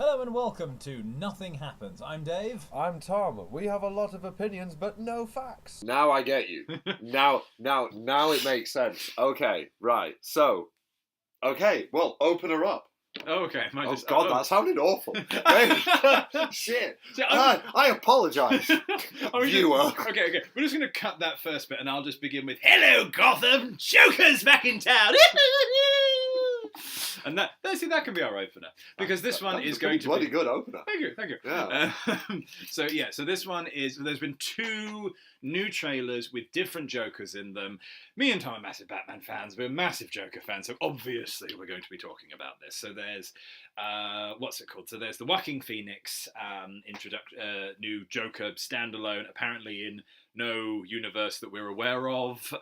Hello and welcome to Nothing Happens. I'm Dave. I'm Tom. We have a lot of opinions, but no facts. Now I get you. now it makes sense. Okay, right. So, well, open her up. Okay. Oh God, that sounded awful. Shit. I apologise, viewer. Okay. We're just going to cut that first bit, and I'll just begin with "Hello, Gotham. Joker's back in town." And that can be all right for now, because this one is going to bloody be good opener. Thank you. Yeah. So this one is. There's been two new trailers with different Jokers in them. Me and Tom are massive Batman fans. We're massive Joker fans, so obviously we're going to be talking about this. So there's what's it called? So there's the Joaquin Phoenix new Joker standalone, apparently in no universe that we're aware of.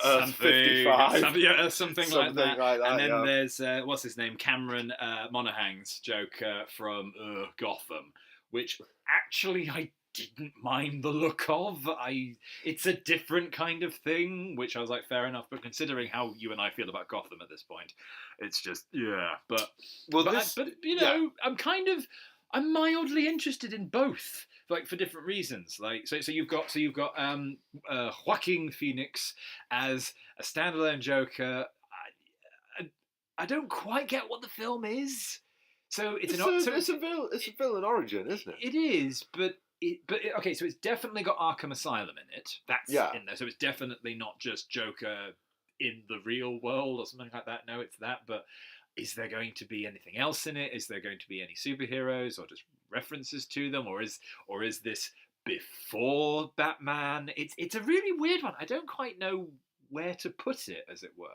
Something 55. Something like that. And then there's, what's his name? Cameron Monaghan's Joker from Gotham, which actually I didn't mind the look of. It's a different kind of thing, which I was like, fair enough. But considering how you and I feel about Gotham at this point, it's just, yeah. But I'm mildly interested in both. Like for different reasons, like so you've got Joaquin Phoenix as a standalone Joker. I don't quite get what the film is. So it's a villain origin, isn't it? It is, but okay. So it's definitely got Arkham Asylum in it. That's in there. So it's definitely not just Joker in the real world or something like that. No, it's that. But is there going to be anything else in it? Is there going to be any superheroes or just references to them, or is this before Batman? It's a really weird one. I don't quite know where to put it, as it were.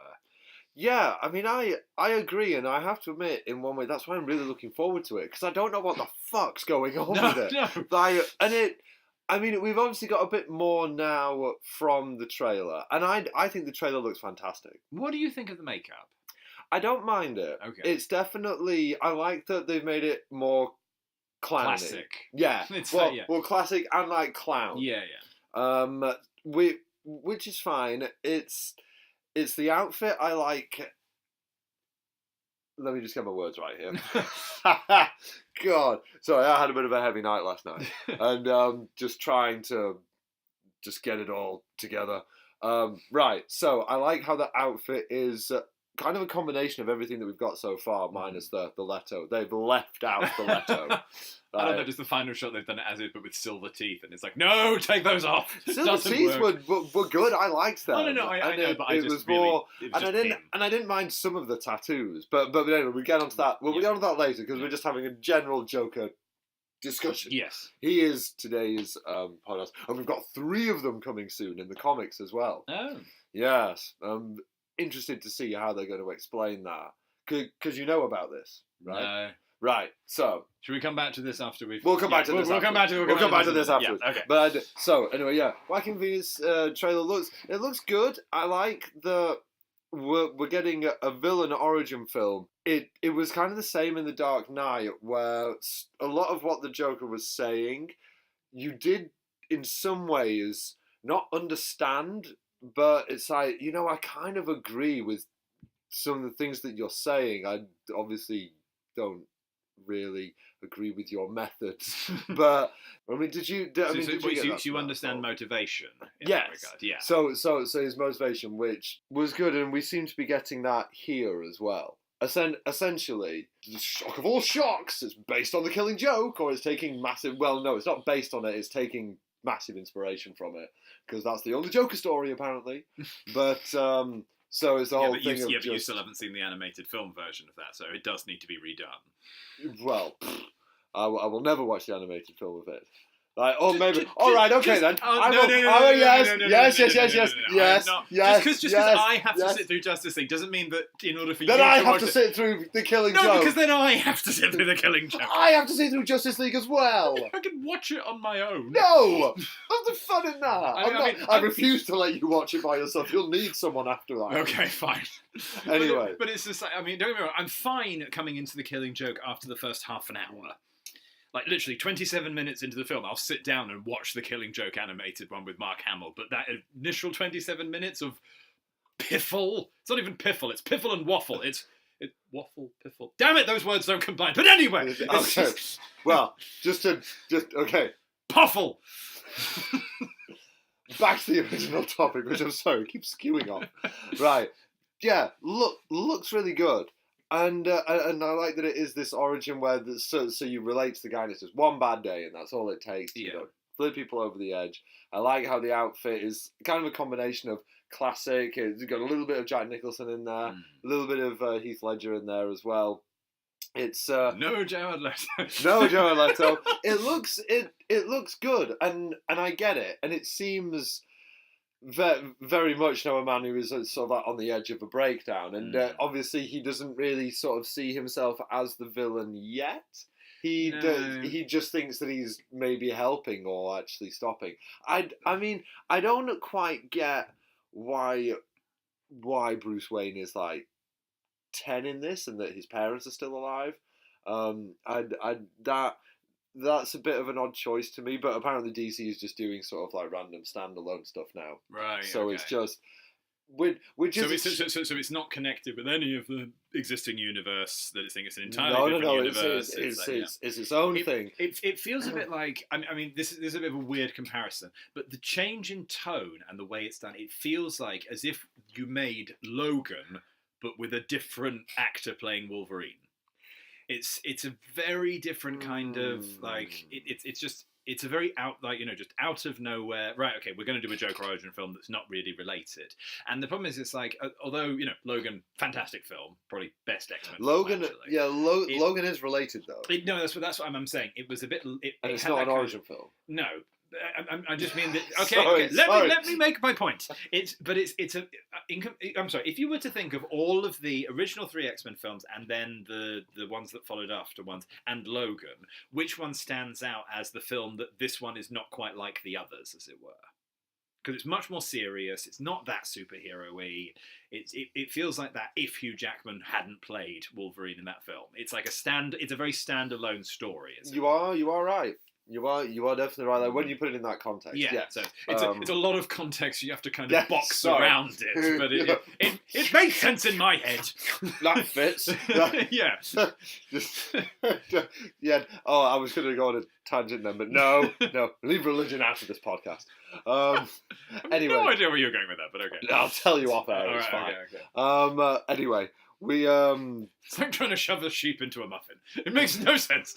Yeah, I mean, I agree, and I have to admit, in one way, that's why I'm really looking forward to it, because I don't know what the fuck's going on with it. No. We've obviously got a bit more now from the trailer, and I think the trailer looks fantastic. What do you think of the makeup? I don't mind it. Okay. It's definitely, I like that they've made it more clowny. Classic. Yeah. Well, classic and like clown. Yeah. Which is fine. It's the outfit I like. Let me just get my words right here. God. Sorry, I had a bit of a heavy night last night. And just trying to just get it all together. Right, so I like how the outfit is kind of a combination of everything that we've got so far, minus the Leto. They've left out the Leto. I don't know, just the final shot they've done it as is, but with silver teeth, and it's like, no, take those off. Silver teeth were good. I liked them. I know, but it was more. I didn't mind some of the tattoos, but anyway, we get onto that. We'll get onto that later because we're just having a general Joker discussion. Yes, he is today's podcast, and we've got 3 of them coming soon in the comics as well. Oh, yes. Interested to see how they're going to explain that, because you know about this, right? No. Right. So, should we come back to this after we've? We'll come back to this. We'll come back to this afterwards. Yeah, okay. But so anyway, yeah, Joaquin Phoenix trailer looks good. I like we're getting a villain origin film. It was kind of the same in The Dark Knight, where a lot of what the Joker was saying, you did in some ways not understand. But it's like, I kind of agree with some of the things that you're saying. I obviously don't really agree with your methods. But, did you get that? You understand motivation in that regard? Yeah. So his motivation, which was good, and we seem to be getting that here as well. Essentially, the shock of all shocks, it's based on The Killing Joke, or it's taking massive... Well, no, it's not based on it, it's taking massive inspiration from it, because that's the only Joker story apparently. But so it's the whole thing. But you still haven't seen the animated film version of that, so it does need to be redone. Well, I will never watch the animated film of it. Maybe. All right, okay then. Yes. Just because I have to sit through Justice League doesn't mean that in order for you to I have to sit through The Killing Joke. No, because then I have to sit through The Killing Joke. I have to sit through Justice League as well. I can watch it on my own. No, what's the fun in that? I refuse to let you watch it by yourself. You'll need someone after that. Okay, fine. Anyway, but it's just like, don't get me wrong. I'm fine coming into The Killing Joke after the first half an hour. Like, literally, 27 minutes into the film, I'll sit down and watch the Killing Joke animated one with Mark Hamill. But that initial 27 minutes of piffle... It's not even piffle, it's piffle and waffle. It's Waffle, piffle. Damn it, those words don't combine. But anyway, okay. Well, just okay. Puffle. Back to the original topic, which I'm sorry, keep skewing off. Right. Yeah, looks really good. And I like that it is this origin where so you relate to the guy and it's just one bad day and that's all it takes to flip people over the edge. I like how the outfit is kind of a combination of classic. It's got a little bit of Jack Nicholson in there, a little bit of Heath Ledger in there as well. It's no Jared Leto. No Jared Leto. It looks good, and I get it, and it seems very much a man who is sort of like on the edge of a breakdown, and obviously he doesn't really sort of see himself as the villain yet. He just thinks that he's maybe helping or actually stopping. I mean I don't quite get why Bruce Wayne is like 10 in this and that his parents are still alive. That's a bit of an odd choice to me, but apparently DC is just doing sort of like random standalone stuff now. Right. So it's just so it's not connected with any of the existing universe. That it's an entirely different universe. It's its own thing. It feels a bit like I mean this is a bit of a weird comparison, but the change in tone and the way it's done, it feels like as if you made Logan but with a different actor playing Wolverine. It's a very different kind of like it's a very just out of nowhere. Right, okay, we're going to do a Joker origin film that's not really related. And the problem is, it's like although Logan, fantastic film, probably best X-Men. Logan, film, Logan is related though. No, that's what I'm saying. It was a bit. And it's not an origin film. No. I just mean that. Okay, Let me make my point. I'm sorry. If you were to think of all of the original 3 X-Men films and then the ones that followed after ones and Logan, which one stands out as the film that this one is not quite like the others, as it were? Because it's much more serious. It's not that superhero-y. It feels like that if Hugh Jackman hadn't played Wolverine in that film. It's like it's a very standalone story. You are right. You are definitely right. Like, when you put it in that context, So it's a lot of context you have to kind of box around it, but it makes sense in my head. That fits. Yeah. Oh, I was going to go on a tangent then, but no. Leave religion out of this podcast. Anyway, no idea where you're going with that, but okay. I'll tell you off air. It's fine. Okay. Anyway. It's like trying to shove a sheep into a muffin. It makes no sense.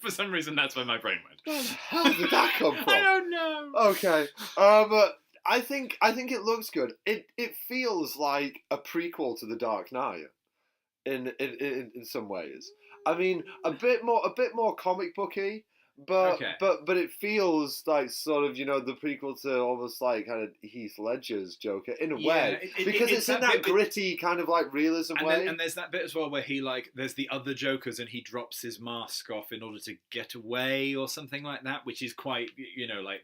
For some reason, that's where my brain went. Where the hell did that come from? I don't know. Okay. I think it looks good. It feels like a prequel to The Dark Knight in some ways. I mean, a bit more comic booky. But it feels like sort of the prequel to almost like kind of Heath Ledger's Joker in a way, because it's in that gritty kind of like realism way. And there's that bit as well where he there's the other Jokers and he drops his mask off in order to get away or something like that, which is quite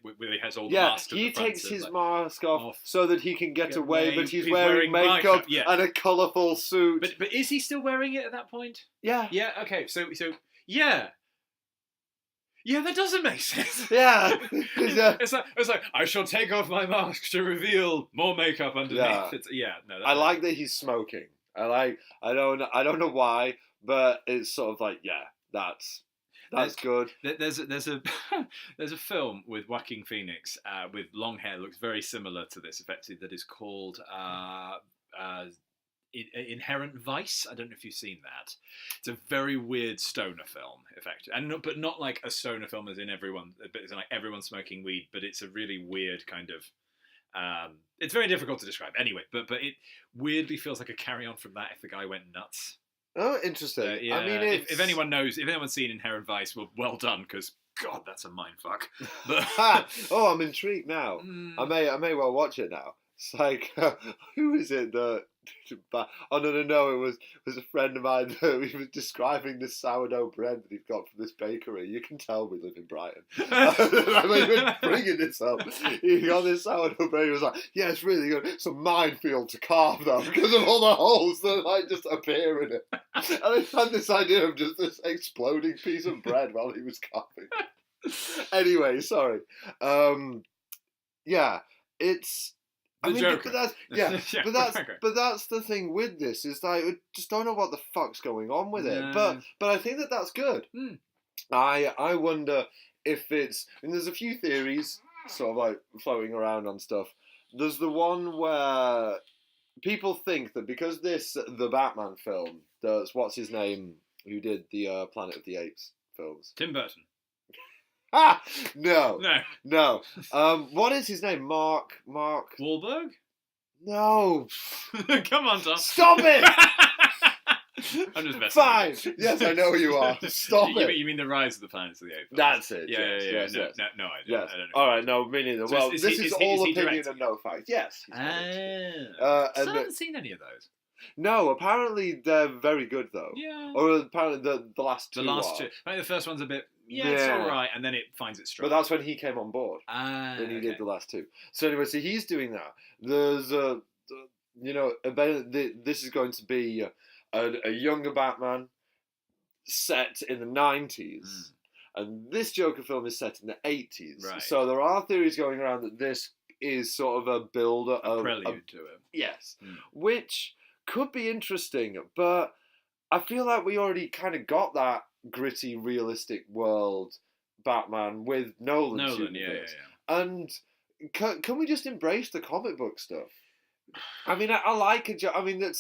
where he has all the masks. He takes his mask off so that he can get away, but he's wearing makeup and a colourful suit. But is he still wearing it at that point? Yeah. Yeah. Okay. So yeah. Yeah, that doesn't make sense. Yeah. It's like I shall take off my mask to reveal more makeup underneath. I like that he's smoking. I don't know why, but it's sort of like that's good. There's a film with Joaquin Phoenix with long hair, looks very similar to this effectively, that is called Inherent Vice. I don't know if you've seen that. It's a very weird stoner film, effectively, but not like a stoner film as in everyone's smoking weed. But it's a really weird kind of. It's very difficult to describe. Anyway, but it weirdly feels like a carry on from that if the guy went nuts. Oh, interesting. I mean, if anyone's seen Inherent Vice, well done, because God, that's a mindfuck. Oh, I'm intrigued now. I may well watch it now. It's like, who is it that... Oh, no, it was a friend of mine that he was describing this sourdough bread that he'd got from this bakery. You can tell we live in Brighton. I'm even bringing this up. He got this sourdough bread, he was like, yeah, it's really good. It's a minefield to carve, though, because of all the holes that just appear in it. And I had this idea of just this exploding piece of bread while he was carving it. Anyway, sorry. Yeah, it's... I mean, Joker. but that's Yeah, but that's the thing with this is like I just don't know what the fuck's going on with it. But I think that's good. I wonder if it's. I mean, there's a few theories sort of like floating around on stuff. There's the one where people think that because the Batman film, there's what's his name who did the Planet of the Apes films. Tim Burton. Ah, no. What is his name? Mark Wahlberg? No. Come on, Tom. Stop it! I'm just messing. Fine. Yes, I know you are. Stop it. You mean the Rise of the Planets of the Apes? That's it. Yeah. Yes. No idea. Yes. I don't know. All right. No, me neither. So Well, is this he- is is he- all is he opinion directing? and no fact. Yes. I haven't seen any of those. No, apparently they're very good though. Yeah. Or apparently the last two. The last are. two. I think the first one's a bit. It's all right, and then it finds its stride. But that's when he came on board. When he did the last two. So anyway, so he's doing that. There's this is going to be a younger Batman set in the 90s. And this Joker film is set in the 80s. Right. So there are theories going around that this is sort of a builder a prelude to it. Yes. Which could be interesting, but I feel like we already kind of got that gritty, realistic world Batman with Nolan's universe. And can we just embrace the comic book stuff? I mean, I like a Joker. I mean,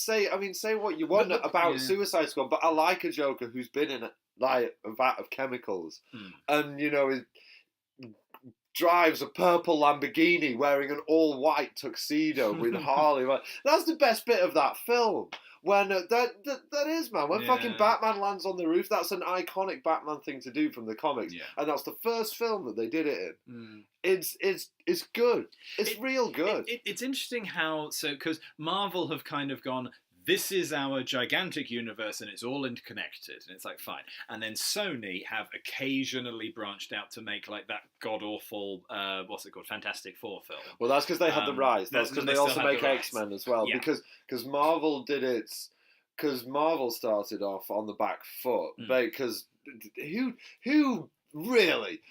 say what you want about Suicide Squad, but I like a Joker who's been in like a vat of chemicals, and he drives a purple Lamborghini wearing an all-white tuxedo with Harley. That's the best bit of that film. When that is, man. When fucking Batman lands on the roof, that's an iconic Batman thing to do from the comics, and that's the first film that they did it in. It's good. It's real good. It's interesting how because Marvel have kind of gone. This is our gigantic universe and it's all interconnected. And it's like, fine. And then Sony have occasionally branched out to make like that god-awful, what's it called, Fantastic Four film. Well, that's because they had the rise. That's because they also make X-Men as well. Yeah. Because Marvel did it... Because Marvel started off on the back foot. Because who really...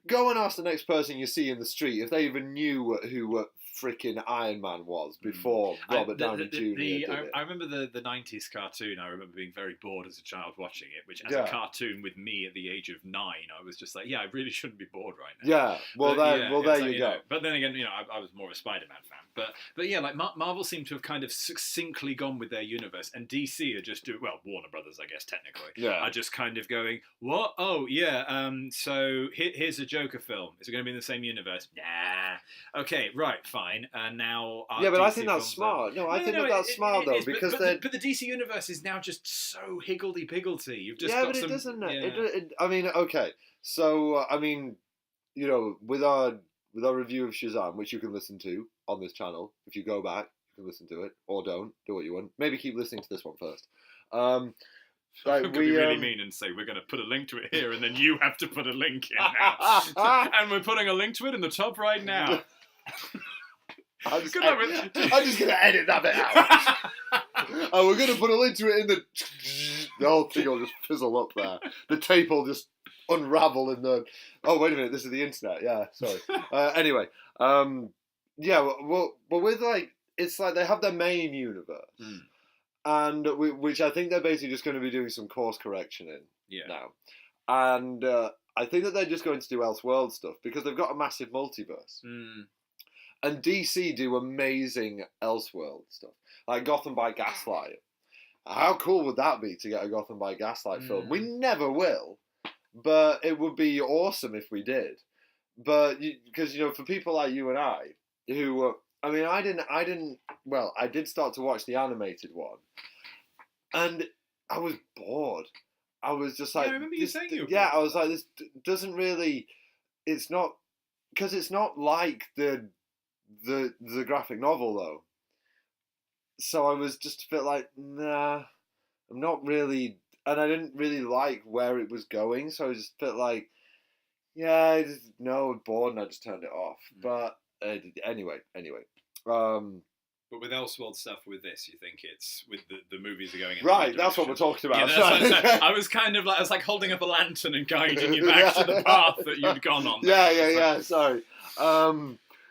Go and ask the next person you see in the street if they even knew who... freaking Iron Man was before Robert Downey Jr. did it. I remember the 90s cartoon. I remember being very bored as a child watching it, which as a cartoon with me at the age of 9, I was just like, I really shouldn't be bored right now. Yeah, there you go. But then again, I was more of a Spider-Man fan. But yeah, like Marvel seemed to have kind of succinctly gone with their universe, and DC are just doing, well, Warner Brothers, I guess, technically, are just kind of going, what? Oh, yeah, so here's a Joker film. Is it going to be in the same universe? Nah. Okay, right, fine. And now but I think that's smart. No, I think that's smart though, because but the DC universe is now just so higgledy-piggledy. You've just but it doesn't. I mean, okay. So I mean, with our review of Shazam, which you can listen to on this channel, if you go back, you can listen to it, or don't do what you want. Maybe keep listening to this one first. Like we could be really mean and say we're going to put a link to it here, and then you have to put a link in now, and we're putting a link to it in the top right now. I'm just going to edit that bit out. We're going to put a link to it in the whole thing will just fizzle up there. The tape will just unravel in the... Oh, wait a minute, this is the internet. Yeah, sorry. Anyway, well, with it's like they have their main universe. And which I think they're basically just going to be doing some course correction in now. And I think that they're just going to do Elseworld stuff because they've got a massive multiverse. And DC do amazing Elseworld stuff, like Gotham by Gaslight. How cool would that be to get a Gotham by Gaslight film? We never will, but it would be awesome if we did. But because for people like you and I, who I did start to watch the animated one, and I was bored. I was just like, I remember you saying you. I was like, this doesn't really. It's not because it's not like the graphic novel though. So I was just a bit like, nah, I'm not really, and I didn't really like where it was going. So I just felt like, bored, and I just turned it off. But anyway. But with Elseworld stuff, with this, you think it's with the movies are going in right? The that's what we're talking about. Yeah, I was kind of like holding up a lantern and guiding you back to the path that you'd gone on. Yeah. Sorry.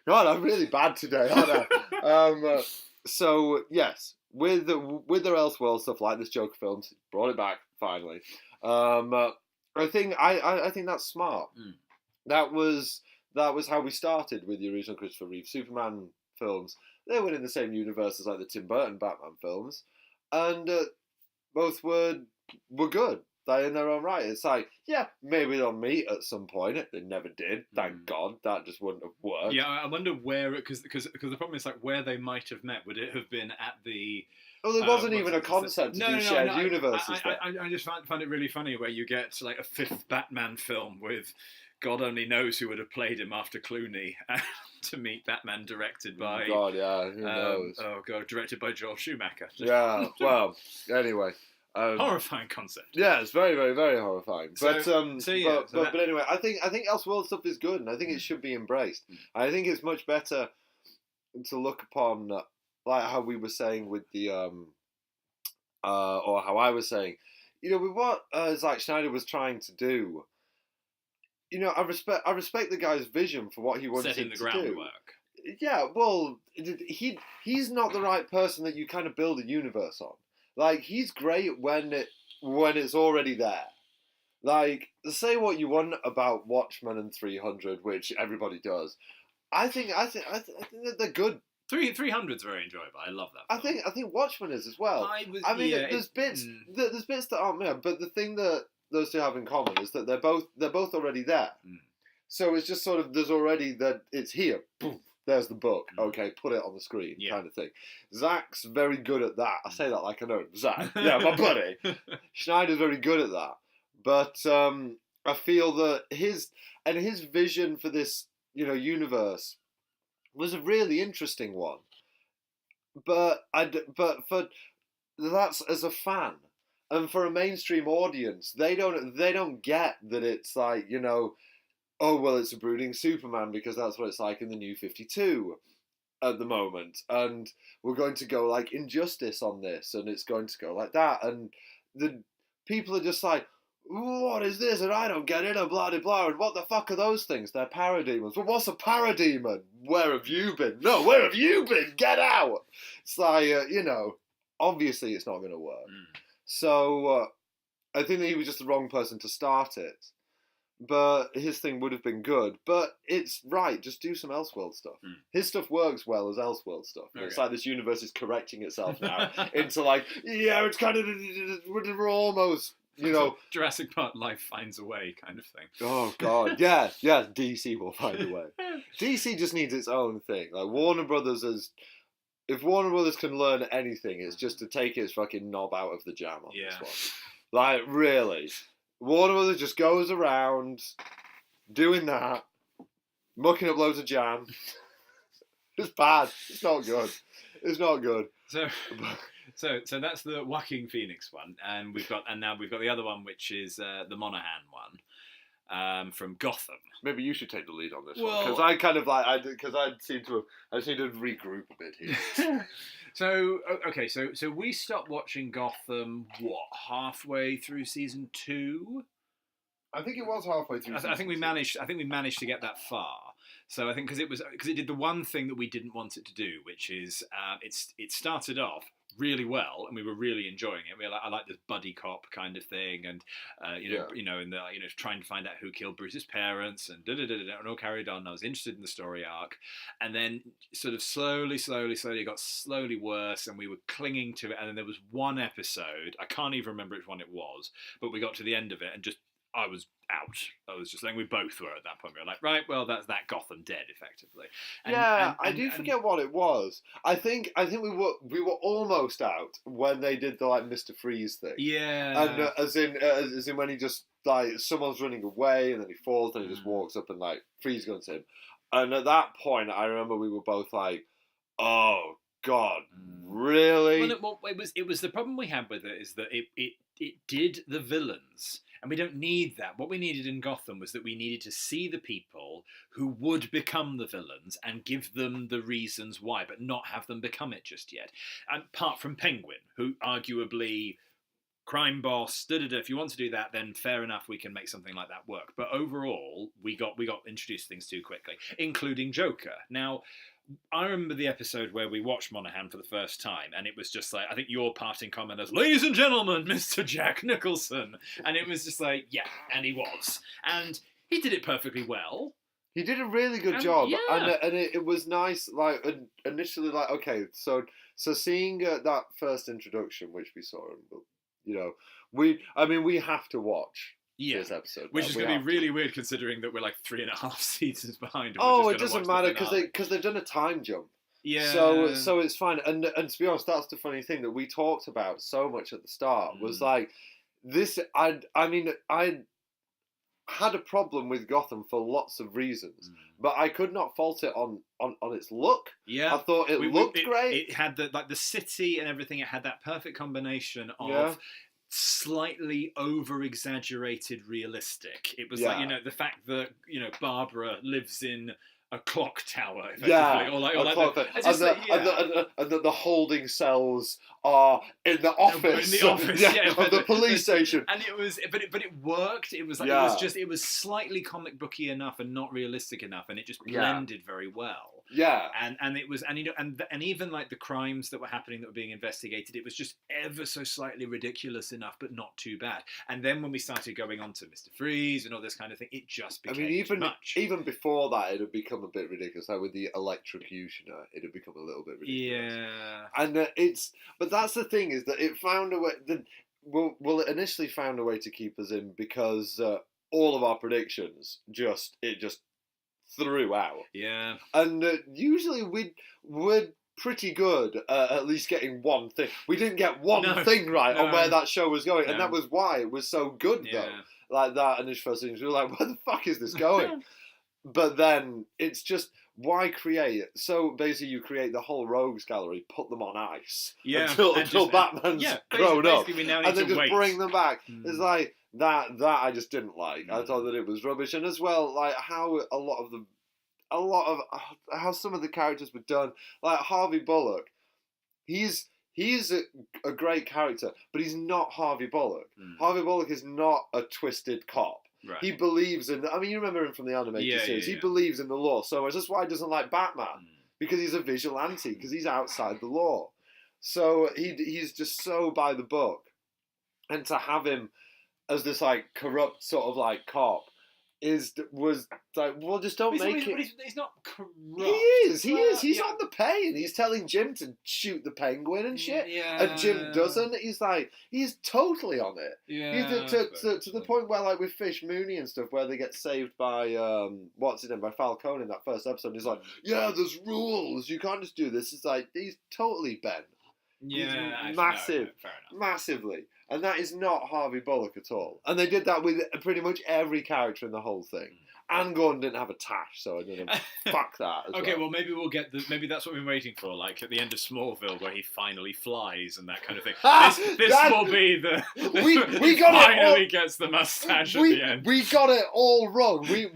God, I'm really bad today, aren't I? So yes, with their Elseworld stuff like this Joker films, brought it back finally. I think that's smart. That was how we started with the original Christopher Reeve Superman films. They were in the same universe as like the Tim Burton Batman films, and both were good. They in their own right. It's like, yeah, maybe they'll meet at some point. They never did. Thank God. That just wouldn't have worked. Yeah, I wonder where, because the problem is like where they might have met. Would it have been at the? Well, there wasn't even a concept to do shared universes. I just find it really funny where you get like a fifth Batman film with God only knows who would have played him after Clooney to meet Batman directed by. God, yeah, who knows? Oh God, directed by Joel Schumacher. Yeah, well, anyway. Horrifying concept. Yeah, it's very, very, very horrifying. But anyway, I think Elseworld stuff is good, and I think it should be embraced. I think it's much better to look upon, like how we were saying with the, or how I was saying, with what Zack Snyder was trying to do. I respect the guy's vision for what he wanted to do. Setting the groundwork. Yeah, well, he's not the right person that you kind of build a universe on. Like, he's great when it's already there. Like, say what you want about Watchmen and 300, which everybody does. I think that they're good. 300's very enjoyable. I love that film. I think Watchmen is as well. There's bits that aren't there, but the thing that those two have in common is that they're both already there. So it's just sort of there's already that it's here. Boom. There's the book. Okay, put it on the screen, kind of thing. Zach's very good at that. I say that like I know Zach. Yeah, my buddy. Schneider's very good at that. But I feel that his vision for this, universe was a really interesting one. But for that's as a fan, and for a mainstream audience, they don't get that it's like, oh, well, it's a brooding Superman because that's what it's like in the New 52 at the moment. And we're going to go like Injustice on this, and it's going to go like that. And the people are just like, what is this? And I don't get it, and blah, blah, blah. And what the fuck are those things? They're parademons. Well, what's a parademon? Where have you been? No, where have you been? Get out! It's like, obviously it's not going to work. So I think that he was just the wrong person to start it. But his thing would have been good. But it's right, just do some Elseworld stuff. His stuff works well as Elseworld stuff. Okay. It's like this universe is correcting itself now into like, yeah, it's kind of, we're almost, Jurassic Park life finds a way kind of thing. Oh, God. Yeah, DC will find a way. DC just needs its own thing. Like, Warner Brothers if Warner Brothers can learn anything, it's just to take its fucking knob out of the jam on this one. Like, really. Warner Brothers just goes around doing that, mucking up loads of jam. It's bad. It's not good. It's not good. So that's the Joaquin Phoenix one, and now we've got the other one, which is the Monahan one from Gotham. Maybe you should take the lead on this one, because I kind of like I seem to regroup a bit here. So we stopped watching Gotham, halfway through season 2? I think it was halfway through. I think we managed to get that far. So I think because it did the one thing that we didn't want it to do, which is it started off really well, and we were really enjoying it. I like this buddy cop kind of thing, and trying to find out who killed Bruce's parents, and and all carried on. I was interested in the story arc, and then sort of slowly, it got slowly worse, and we were clinging to it. And then there was one episode, I can't even remember which one it was, but we got to the end of it, and just I was out. I was just saying, we both were at that point. We were like, right, well, that's that Gotham dead, effectively. I do forget what it was. I think we were almost out when they did the like Mr. Freeze thing. Yeah. And as in when he just like someone's running away and then he falls and he just walks up and like Freeze guns him. And at that point, I remember we were both like, oh God, really? Well, it was the problem we had with it is that it did the villains. And we don't need that. What we needed in Gotham was that we needed to see the people who would become the villains and give them the reasons why, but not have them become it just yet. And apart from Penguin, who arguably crime boss. If you want to do that, then fair enough. We can make something like that work. But overall, we got introduced to things too quickly, including Joker. Now, I remember the episode where we watched Monahan for the first time, and it was just like, I think your parting comment was, "Ladies and gentlemen, Mr. Jack Nicholson," and it was just like, yeah, and he was, and he did it perfectly well. He did a really good job, and it was nice. Like initially, like okay, so seeing that first introduction, which we saw, we have to watch this episode, which is going to be really weird considering that we're like 3.5 seasons behind. Oh, it doesn't matter because they've done a time jump. Yeah. So it's fine, and to be honest, that's the funny thing that we talked about so much at the start was like this. I had a problem with Gotham for lots of reasons, but I could not fault it on its look. Yeah, I thought it looked great. It had the city and everything. It had that perfect combination of slightly over-exaggerated realistic. It was like, the fact that, Barbara lives in a clock tower, effectively. And that the holding cells are in the office. Of the police station. And it was, but it worked. It was like it was slightly comic booky enough and not realistic enough, and it just blended very well. Yeah, and it was, and even like the crimes that were happening that were being investigated, it was just ever so slightly ridiculous enough, but not too bad. And then when we started going on to Mr. Freeze and all this kind of thing, it just became too much. Even before that, it had become a bit ridiculous. Like with the electrocutioner, it had become a little bit ridiculous. Yeah, and but that's the thing, is that it found a way. It initially found a way to keep us in because all of our predictions just threw out. Yeah. And usually we're pretty good at least getting one thing. We didn't get one thing right on where that show was going, and that was why it was so good though. Like that initial first thing, we were like, where the fuck is this going? But then it's just, why create? So basically you create the whole rogues gallery, put them on ice until Batman's grown up, and then just bring them back. It's like that I just didn't like. I thought that it was rubbish, and as well, like how a lot of how some of the characters were done. Like Harvey Bullock, he's a great character, but he's not Harvey Bullock. Harvey Bullock is not a twisted cop. Right. He believes in. I mean, you remember him from the animated series. He believes in the law so much. That's why he doesn't like Batman, because he's a vigilante, because he's outside the law. So he's just so by the book, and to have him as this like corrupt sort of like cop was like, well, just don't make it. He's not corrupt. He is. He's on the pay, and he's telling Jim to shoot the penguin and shit. Yeah. And Jim doesn't. He's totally on it. Yeah. To the point where, like with Fish Mooney and stuff, where they get saved by what's his name, by Falcone in that first episode. And he's like, yeah, there's rules. You can't just do this. It's like he's totally bent. Yeah, massively. And that is not Harvey Bullock at all. And they did that with pretty much every character in the whole thing. Anne Gordon didn't have a tash, so I didn't fuck that. Okay, well maybe we'll get maybe that's what we've been waiting for, like at the end of Smallville where he finally flies and that kind of thing. This will be the we got finally gets the mustache at the end. We got it all wrong. We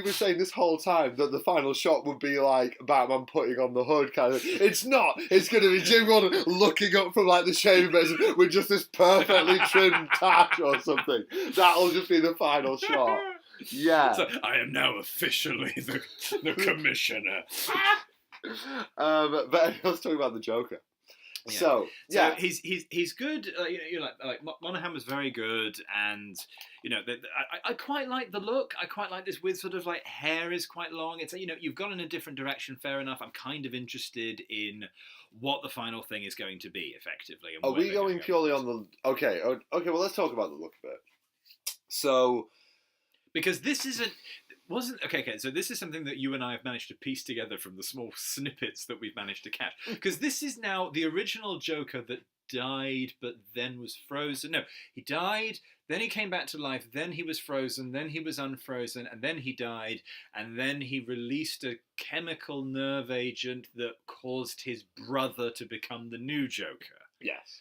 were saying this whole time that the final shot would be like Batman putting on the hood kind of thing. It's not. It's going to be Jim Gordon looking up from like the shaving basin with just this perfectly trimmed tash or something. That'll just be the final shot. Yeah. So, I am now officially the commissioner. But let's talk about the Joker. Yeah. So he's good. Like Monahan was very good, and I quite like the look. I quite like this with sort of like hair is quite long. It's you've gone in a different direction. Fair enough. I'm kind of interested in what the final thing is going to be effectively. And are we going purely on the? Okay. Well, let's talk about the look of it. So. Because this so this is something that you and I have managed to piece together from the small snippets that we've managed to catch. Because this is now the original Joker that died but then was frozen. No, he died, then he came back to life, then he was frozen, then he was unfrozen, and then he died, and then he released a chemical nerve agent that caused his brother to become the new Joker. Yes.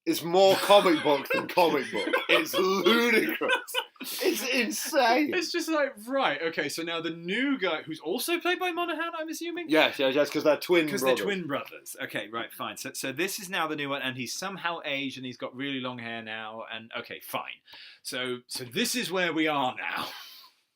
is more comic book than comic book. It's ludicrous. It's insane. It's just like, right, okay, so now the new guy, who's also played by Monaghan, I'm assuming? Yes, because they're twin brothers. Because they're twin brothers. Okay, right, fine. So this is now the new one, and he's somehow aged, and he's got really long hair now, and okay, fine. So this is where we are now.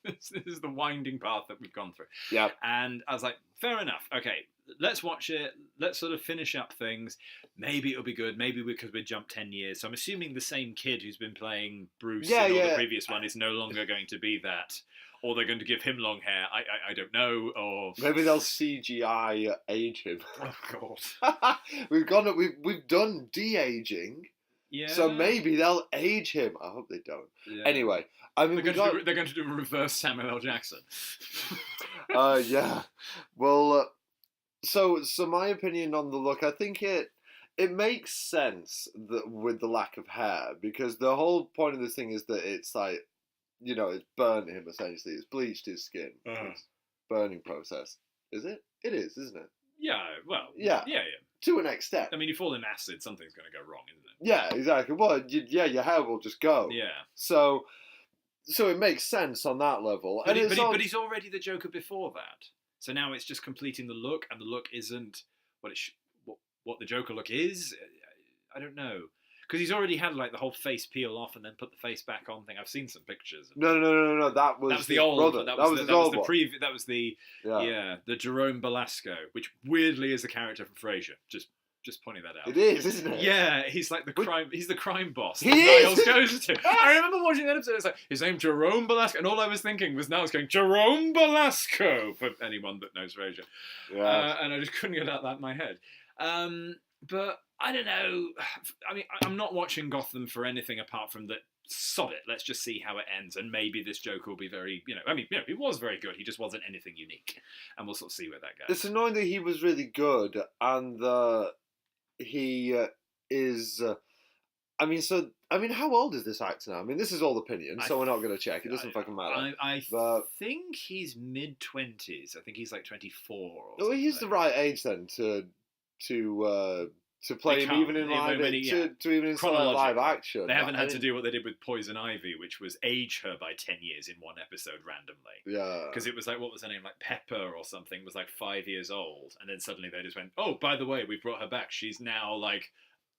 This is the winding path that we've gone through. Yeah. And I was like, fair enough. Okay, let's watch it. Let's sort of finish up things. Maybe it'll be good. Maybe because we jumped 10 years. So I'm assuming the same kid who's been playing Bruce in all the previous one is no longer going to be that. Or they're going to give him long hair. I don't know. Or maybe they'll CGI age him. Oh God. We've done de-aging. Yeah. So maybe they'll age him. I hope they don't. Yeah. Anyway, I mean, they're going to do a reverse Samuel L. Jackson. Yeah. Well, so my opinion on the look, I think it makes sense that with the lack of hair, because the whole point of this thing is that it's like, it's burnt him essentially. It's bleached his skin. It's burning process. Is it? It is, isn't it? Yeah. Well. Yeah. Yeah. To an extent. I mean, you fall in acid, something's going to go wrong, isn't it? Yeah, exactly. Well, your hair will just go. Yeah. So it makes sense on that level. But he's already the Joker before that. So now it's just completing the look, and the look isn't what the Joker look is. I don't know. Because he's already had like the whole face peel off and then put the face back on thing. I've seen some pictures. No. That was the old brother. one. That was the the Jerome Belasco, which weirdly is a character from Frasier. Just pointing that out. It is, isn't it? Yeah, he's like the crime. He's the crime boss. He is. Niles goes to. I remember watching that episode. It's like his name Jerome Belasco, and all I was thinking was Niles going Jerome Belasco for anyone that knows Frasier. Yeah. And I just couldn't get that in my head. But I don't know. I mean, I'm not watching Gotham for anything apart from that. Sod it. Let's just see how it ends, and maybe this Joker will be very. He was very good. He just wasn't anything unique, and we'll sort of see where that goes. It's annoying that he was really good, and he is. How old is this actor now? I mean, this is all opinion, so we're not going to check. It doesn't fucking matter. I think he's mid-20s. I think he's like 24 or something. Well, he's the right age then to play him even in live live action. They haven't had to do what they did with Poison Ivy, which was age her by 10 years in one episode randomly. Yeah. Because it was like, what was her name? Like Pepper or something was like 5 years old. And then suddenly they just went, oh, by the way, we brought her back. She's now like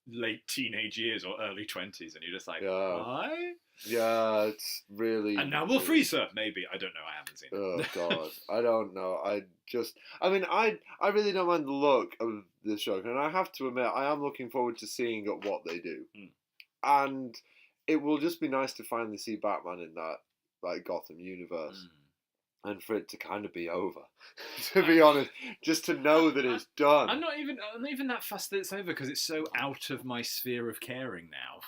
late teenage years or early 20s. And you're just like, why? Yeah, it's really... And now we'll freeze her, maybe. I don't know. I haven't seen it. Oh, God. I don't know. I really don't mind the look of this Joker. And I have to admit, I am looking forward to seeing what they do. And it will just be nice to finally see Batman in that like Gotham universe. And for it to kind of be over, to be honest, just to know that it's done. I'm not even that fussed that it's over because it's so out of my sphere of caring now.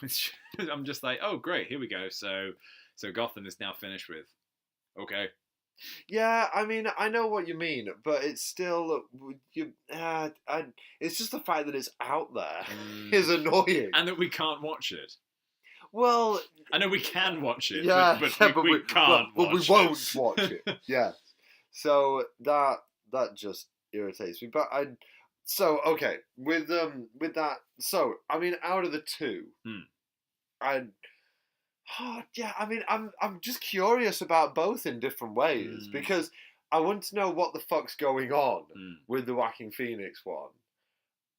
I'm just like, oh great, here we go. So Gotham is now finished with. Okay. Yeah, I mean, I know what you mean, but it's still it's just the fact that it's out there is annoying, and that we can't watch it. Well, I know we can watch it, yeah, but we can't. But we won't watch it. Yeah, so that just irritates me. But okay with that. So I mean, out of the two, I'm just curious about both in different ways because I want to know what the fuck's going on with the Whacking Phoenix one.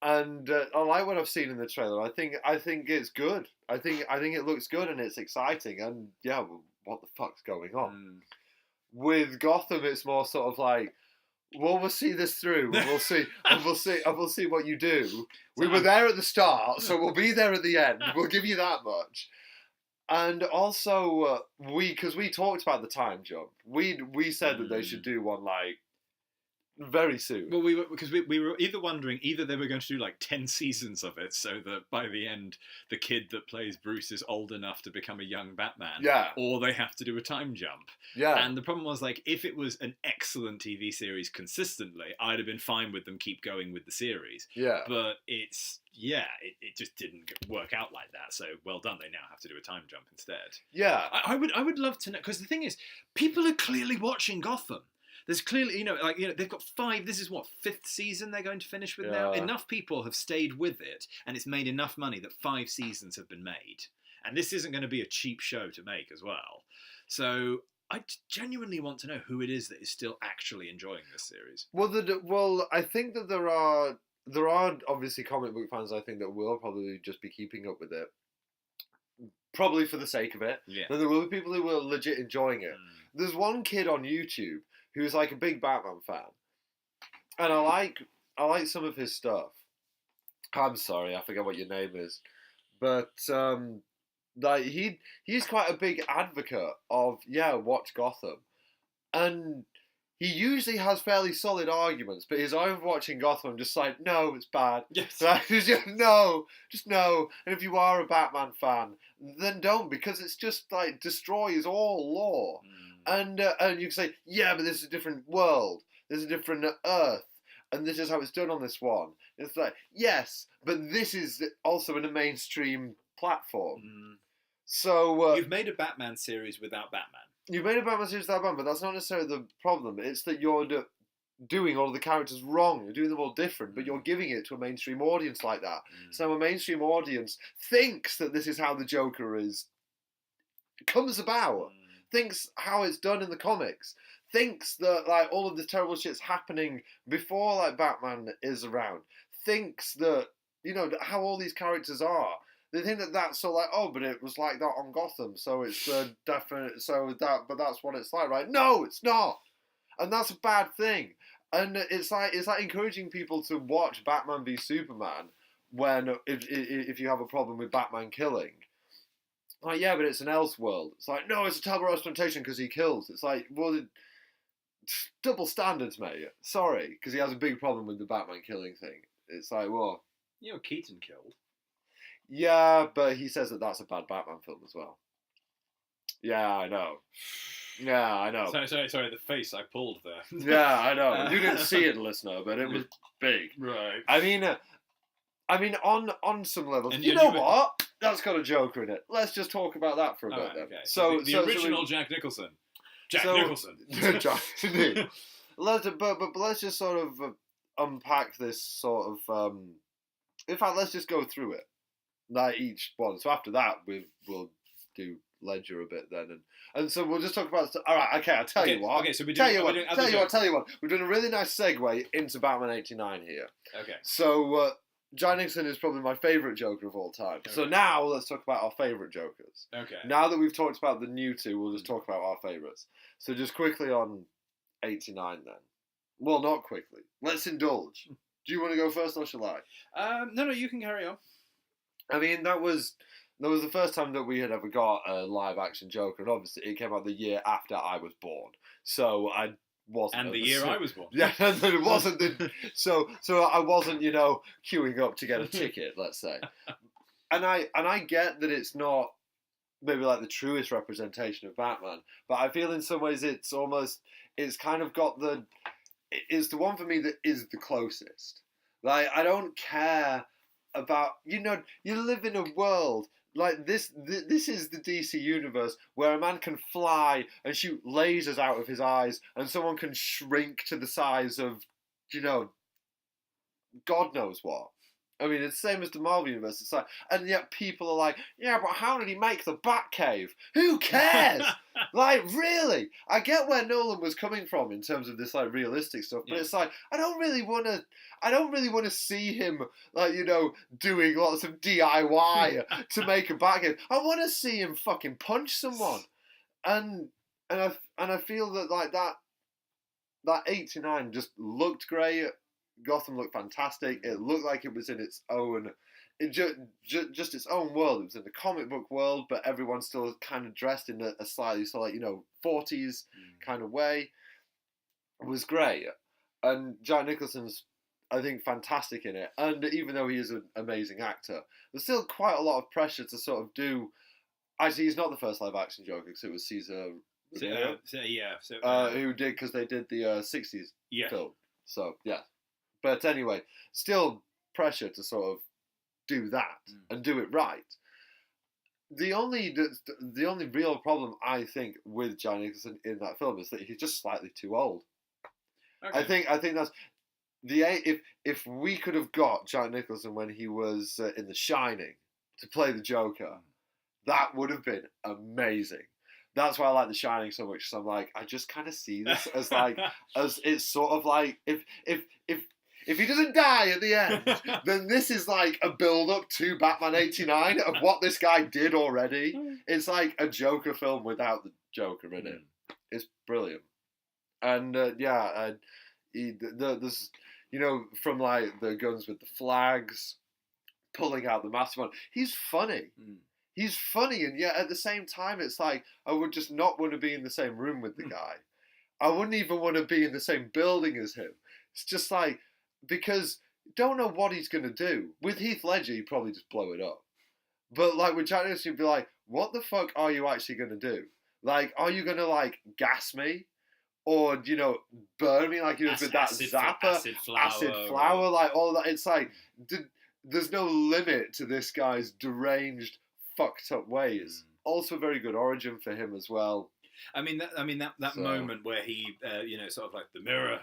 And I like what I've seen in the trailer. I think it's good. I think it looks good and it's exciting. And yeah, well, what the fuck's going on? With Gotham, it's more sort of like, well, we'll see this through. We'll see, and we'll see what you do. We were there at the start, so we'll be there at the end. We'll give you that much. And also, because we talked about the time jump, we said that they should do one like. Very soon. Well, we were either wondering either they were going to do like 10 seasons of it, so that by the end the kid that plays Bruce is old enough to become a young Batman. Yeah. Or they have to do a time jump. Yeah. And the problem was like if it was an excellent TV series consistently, I'd have been fine with them keep going with the series. Yeah. But it just didn't work out like that. So well done. They now have to do a time jump instead. Yeah. I would love to know because the thing is, people are clearly watching Gotham. There's clearly, they've got 5. This is what, 5th season they're going to finish with now. Enough people have stayed with it, and it's made enough money that 5 seasons have been made. And this isn't going to be a cheap show to make as well. So I genuinely want to know who it is that is still actually enjoying this series. Well, I think that there are obviously comic book fans, I think, that will probably just be keeping up with it. Probably for the sake of it. Yeah. But there will be people who are legit enjoying it. There's one kid on YouTube who's like a big Batman fan. And I like some of his stuff. I'm sorry, I forget what your name is. But like he's quite a big advocate of watch Gotham. And he usually has fairly solid arguments, but his overwatching Gotham, I'm just like, no, it's bad. Yes. Just no. And if you are a Batman fan, then don't, because it's just like destroys all lore. And you can say, yeah, but this is a different world. There's a different Earth. And this is how it's done on this one. It's like, yes, but this is also in a mainstream platform. So you've made a Batman series without Batman. You've made a Batman series without Batman, but that's not necessarily the problem. It's that you're doing all of the characters wrong. You're doing them all different, but you're giving it to a mainstream audience like that. So a mainstream audience thinks that this is how the Joker comes about. Thinks how it's done in the comics. Thinks that like all of this terrible shit's happening before like Batman is around. Thinks that how all these characters are. They think that that's so like, oh, but it was like that on Gotham, so it's definite. But that's what it's like, right? No, it's not, and that's a bad thing. And it's like encouraging people to watch Batman v Superman when if you have a problem with Batman killing, like yeah, but it's an Elseworld. It's like no, it's a terrible representation because he kills. It's like well, double standards, mate. Sorry, because he has a big problem with the Batman killing thing. It's like well, Keaton killed. Yeah, but he says that that's a bad Batman film as well. Yeah, I know. Sorry, the face I pulled there. Yeah, I know. You didn't see it, listener, but it was big. Right. I mean, on some levels. And you know what? That's got a Joker in it. Let's just talk about that for a bit then. Okay. So the original Jack Nicholson. Nicholson. Let's just sort of unpack this sort of. In fact, let's just go through it. Like each one. So after that, we'll do Ledger a bit then, and so we'll just talk about. All right, okay. I'll tell you what. Okay, so tell you what. We're doing a really nice segue into Batman '89 here. Okay. So Jack Nicholson is probably my favourite Joker of all time. Okay. So now let's talk about our favourite Jokers. Okay. Now that we've talked about the new two, we'll just talk about our favourites. So just quickly on '89 then. Well, not quickly. Let's indulge. Do you want to go first or shall I? No, you can carry on. I mean, that was the first time that we had ever got a live-action Joker, and obviously it came out the year after I was born, so I wasn't. And the year I was born. Yeah, it wasn't. So I wasn't, queuing up to get a ticket, let's say. And I get that it's not maybe like the truest representation of Batman, but I feel in some ways it's kind of got it's the one for me that is the closest. Like I don't care about you live in a world like this is the DC universe where a man can fly and shoot lasers out of his eyes and someone can shrink to the size of God knows what. I mean, it's the same as the Marvel universe. It's like, and yet people are like, yeah, but how did he make the Batcave? Who cares? Like, really? I get where Nolan was coming from in terms of this like realistic stuff, but it's like I don't really want to see him like doing lots of DIY to make a Batcave. I want to see him fucking punch someone, and I feel that like that '89 just looked great. Gotham looked fantastic. It looked like it was in its own, just its own world. It was in the comic book world, but everyone's still kind of dressed in a slightly 40s kind of way. It was great, and Jack Nicholson's I think fantastic in it. And even though he is an amazing actor, there's still quite a lot of pressure to sort of do. Actually, he's not the first live action Joker because it was Caesar. Who did because they did the '60s film. So yeah. But anyway, still pressure to sort of do that and do it right. The only real problem I think with Jack Nicholson in that film is that he's just slightly too old. Okay. I think that's if we could have got Jack Nicholson when he was in The Shining to play the Joker, that would have been amazing. That's why I like The Shining so much. So I'm like, I just kind of see this as like, as it's sort of like if he doesn't die at the end, then this is like a build up to Batman '89 of what this guy did already. It's like a Joker film without the Joker in it. It's brilliant, and there's from like the guns with the flags, pulling out the massive one. He's funny. He's funny, and yet at the same time, it's like I would just not want to be in the same room with the guy. I wouldn't even want to be in the same building as him. It's just like, because you don't know what he's going to do. With Heath Ledger, he'd probably just blow it up. But like with Jack Nicholson, you'd be like, what the fuck are you actually going to do? Like, are you going to like gas me? Or, burn me like you did with that zapper? Acid flower, like all that. It's like, there's no limit to this guy's deranged, fucked up ways. Also, a very good origin for him as well. I mean that moment where he, sort of like the mirror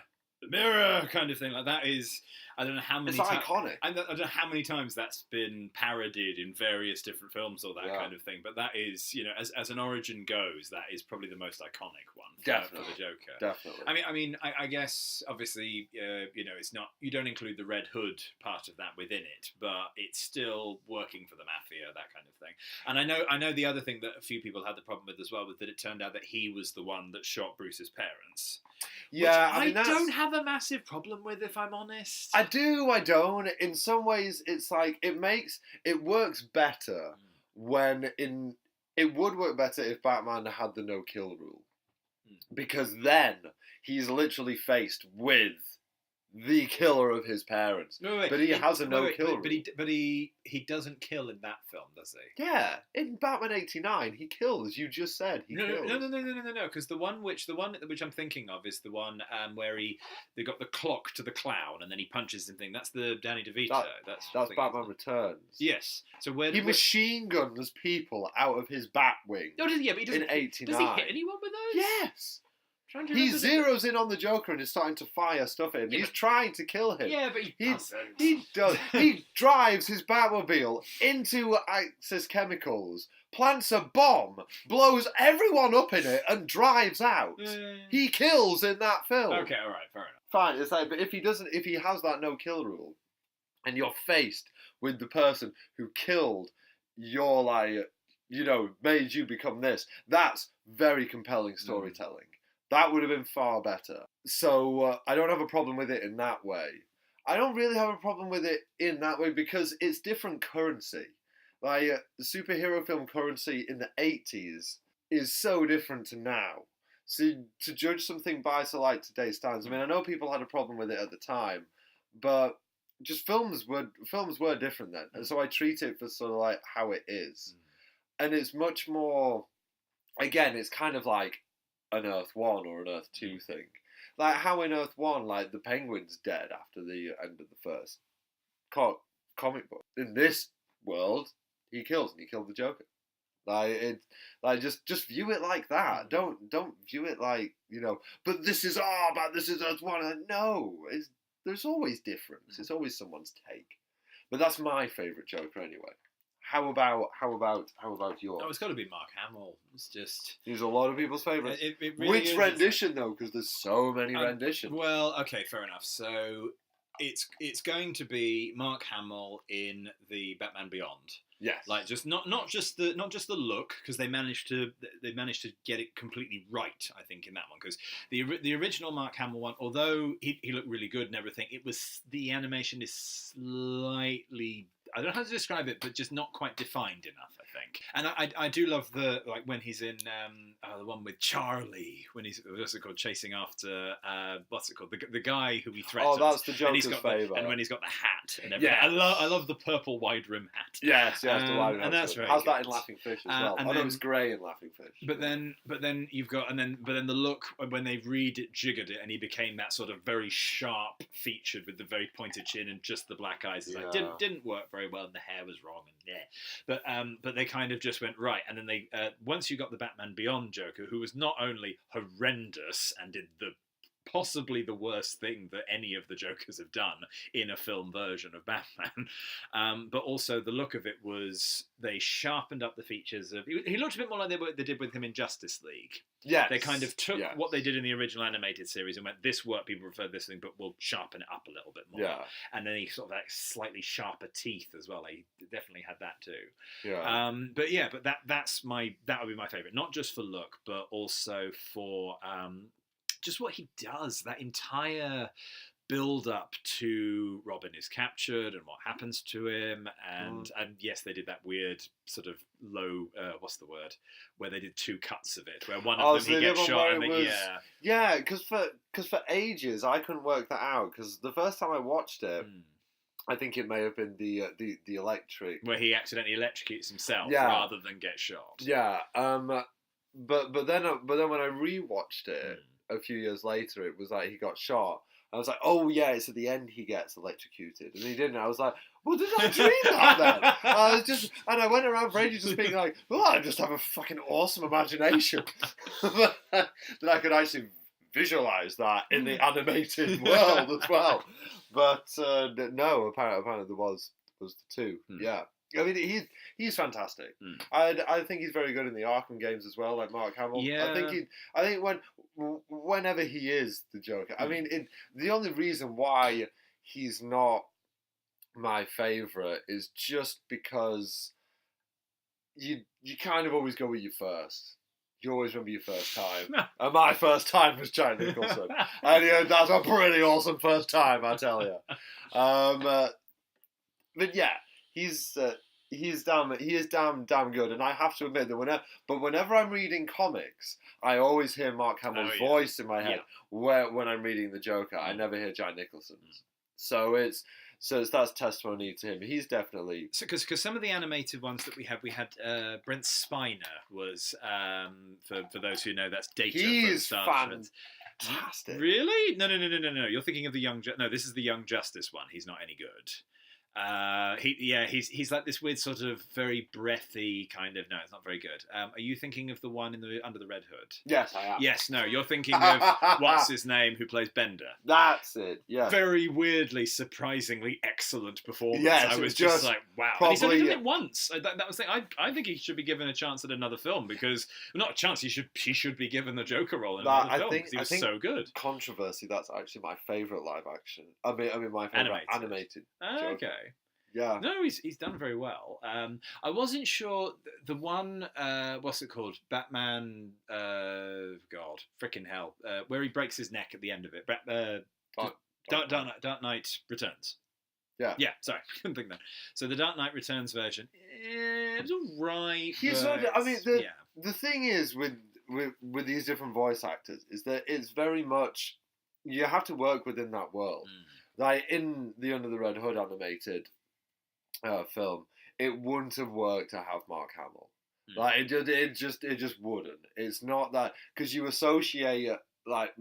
kind of thing, like that is, I don't know how many times. It's iconic. I don't know how many times that's been parodied in various different films or that kind of thing. But that is, as an origin goes, that is probably the most iconic one for the Joker. Definitely. I guess obviously, it's not, you don't include the Red Hood part of that within it, but it's still working for the mafia, that kind of thing. And I know the other thing that a few people had the problem with as well was that it turned out that he was the one that shot Bruce's parents. Yeah, I don't have a massive problem with, if I'm honest. I do, I don't. In some ways, it's like it works better it would work better if Batman had the no kill rule, because then he's literally faced with the killer of his parents. But he has a no kill rule. But he doesn't kill in that film, does he? Yeah, in Batman '89, he kills. You just said he kills. No. Because the one which I'm thinking of is the one where they got the clock to the clown and then he punches the thing. That's the Danny DeVito. That's Batman Returns. Yes. So where he machine guns people out of his Batwing. No, but he doesn't. In '89, does he hit anyone with those? Yes. He zeroes in on the Joker and is starting to fire stuff at him. He's trying to kill him. Yeah, but he doesn't. He does. He drives his Batmobile into Axis Chemicals, plants a bomb, blows everyone up in it, and drives out. He kills in that film. Okay, all right, fair enough. Fine. It's like, but if he has that no kill rule, and you're faced with the person who killed your made you become this, that's very compelling storytelling. That would have been far better. So I don't have a problem with it in that way. I don't really have a problem with it in that way because it's different currency. Like the superhero film currency in the 80s is so different to now. So to judge something by today's standards, I mean, I know people had a problem with it at the time, but just films were different then, and so I treat it for sort of like how it is, and it's much more. Again, it's kind of like an Earth 1 or an Earth 2 thing. Like how in Earth 1, like the Penguin's dead after the end of the first comic book. In this world, he kills and he killed the Joker. Just view it like that. Don't view it like, but this is this is Earth 1. No, there's always difference. It's always someone's take. But that's my favourite Joker anyway. How about yours? Oh, it's got to be Mark Hamill. It's just... He's a lot of people's favourites. It really Which is. rendition, though? Because there's so many renditions. Well, okay, fair enough. So it's going to be Mark Hamill in the Batman Beyond. Yes. Like just not just the look, because they managed to get it completely right, I think, in that one, because the original Mark Hamill one, although he looked really good and everything, the animation is slightly, I don't know how to describe it, but just not quite defined enough, I think. And I do love when he's in the one with Charlie, when he's, what's it called, chasing after what's it called, the guy who he threatens. Oh, that's the Joker's favourite. And when he's got the hat and everything. Yeah. I love the purple wide rim hat. Yes, the wide rim. And that's right. How's that in Laughing Fish as well? I know it's grey in Laughing Fish. But then you've got but then the look when they jiggered it and he became that sort of very sharp featured with the very pointed chin and just the black eyes. Didn't work very well and the hair was wrong and but they kind of just went right, and then they once you got the Batman Beyond Joker, who was not only horrendous and did the possibly the worst thing that any of the Jokers have done in a film version of Batman. But also the look of it was, they sharpened up the features of... He looked a bit more like they did with him in Justice League. Yes. They kind of took what they did in the original animated series and went, this worked, people prefer this thing, but we'll sharpen it up a little bit more. Yeah. And then he sort of like slightly sharper teeth as well. He definitely had that too. Yeah. But that would be my favourite. Not just for look, but also for just what he does. That entire build up to Robin is captured and what happens to him, and yes, they did that weird sort of low what's the word, where they did two cuts of it, where one of them he gets shot and then, because for ages I couldn't work that out, because the first time I watched it, I think it may have been the electric, where he accidentally electrocutes himself rather than get shot. Yeah. But then when I rewatched it a few years later, it was like he got shot. I was like, oh yeah, it's at the end he gets electrocuted, and he didn't. I was like, well, did I dream that then? And I went around for ages just being like, oh, I just have a fucking awesome imagination that I could actually visualize that in the animated world as well. But no, apparently there was the two. Yeah. I mean, he's fantastic. I think he's very good in the Arkham games as well, like Mark Hamill. Yeah. I think whenever he is the Joker, I mean, the only reason why he's not my favourite is just because you kind of always go with your first. You always remember your first time. And my first time was Jack Nicholson. And that's a pretty awesome first time, I tell you. But yeah. He is damn good, and I have to admit that whenever I'm reading comics, I always hear Mark Hamill's voice in my head. When I'm reading the Joker, I never hear Jack Nicholson's. So that's testimony to him. He's definitely because some of the animated ones that we had Brent Spiner was for those who know, that's Data. He's fantastic. Really? No. You're thinking of the Young. No, this is the Young Justice one. He's not any good. He's like this weird sort of very breathy kind of. No, it's not very good. Are you thinking of the one Under the Red Hood? Yes, I am. Yes, no, you're thinking of what's his name who plays Bender. That's it. Yeah. Very weirdly, surprisingly excellent performance. Yes, I was just like, wow. And he's only done it once. That was the thing. I think he should be given a chance at another film, because not a chance. He should be given the Joker role in another film, because he was so good. Controversy. That's actually my favourite live action. I mean my favourite animated. Okay. Yeah. No, he's done very well. I wasn't sure the one. What's it called? Batman. God, frickin' hell! Where he breaks his neck at the end of it. Dark Knight Returns. Yeah. Yeah. Sorry, couldn't think of that. So the Dark Knight Returns version, it was alright. I mean, the thing is with these different voice actors is that it's very much you have to work within that world. Like in the Under the Red Hood animated film, it wouldn't have worked to have Mark Hamill. Like it just wouldn't. It's not that, because you associate like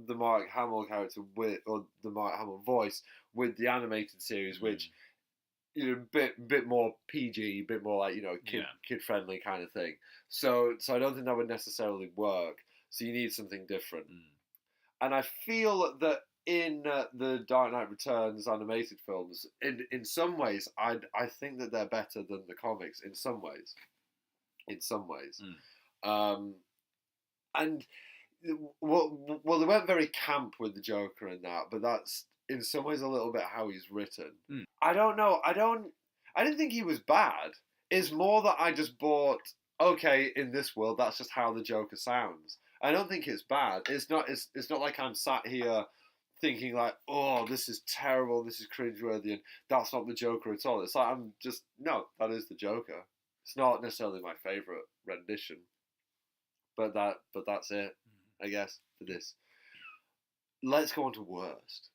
the Mark Hamill character with, or the Mark Hamill voice with the animated series, which bit more PG, bit more like kid friendly kind of thing. So I don't think that would necessarily work. So you need something different. And I feel that in the Dark Knight Returns animated films, in some ways, I think that they're better than the comics. In some ways, and well, they weren't very camp with the Joker in that, but that's in some ways a little bit how he's written. I don't know. I didn't think he was bad. It's more that I just bought, okay, in this world, that's just how the Joker sounds. I don't think it's bad. It's not like I'm sat here thinking like, oh, this is terrible, this is cringeworthy, and that's not the Joker at all. It's like, no, that is the Joker. It's not necessarily my favourite rendition, but that's it, I guess, for this. Let's go on to worst.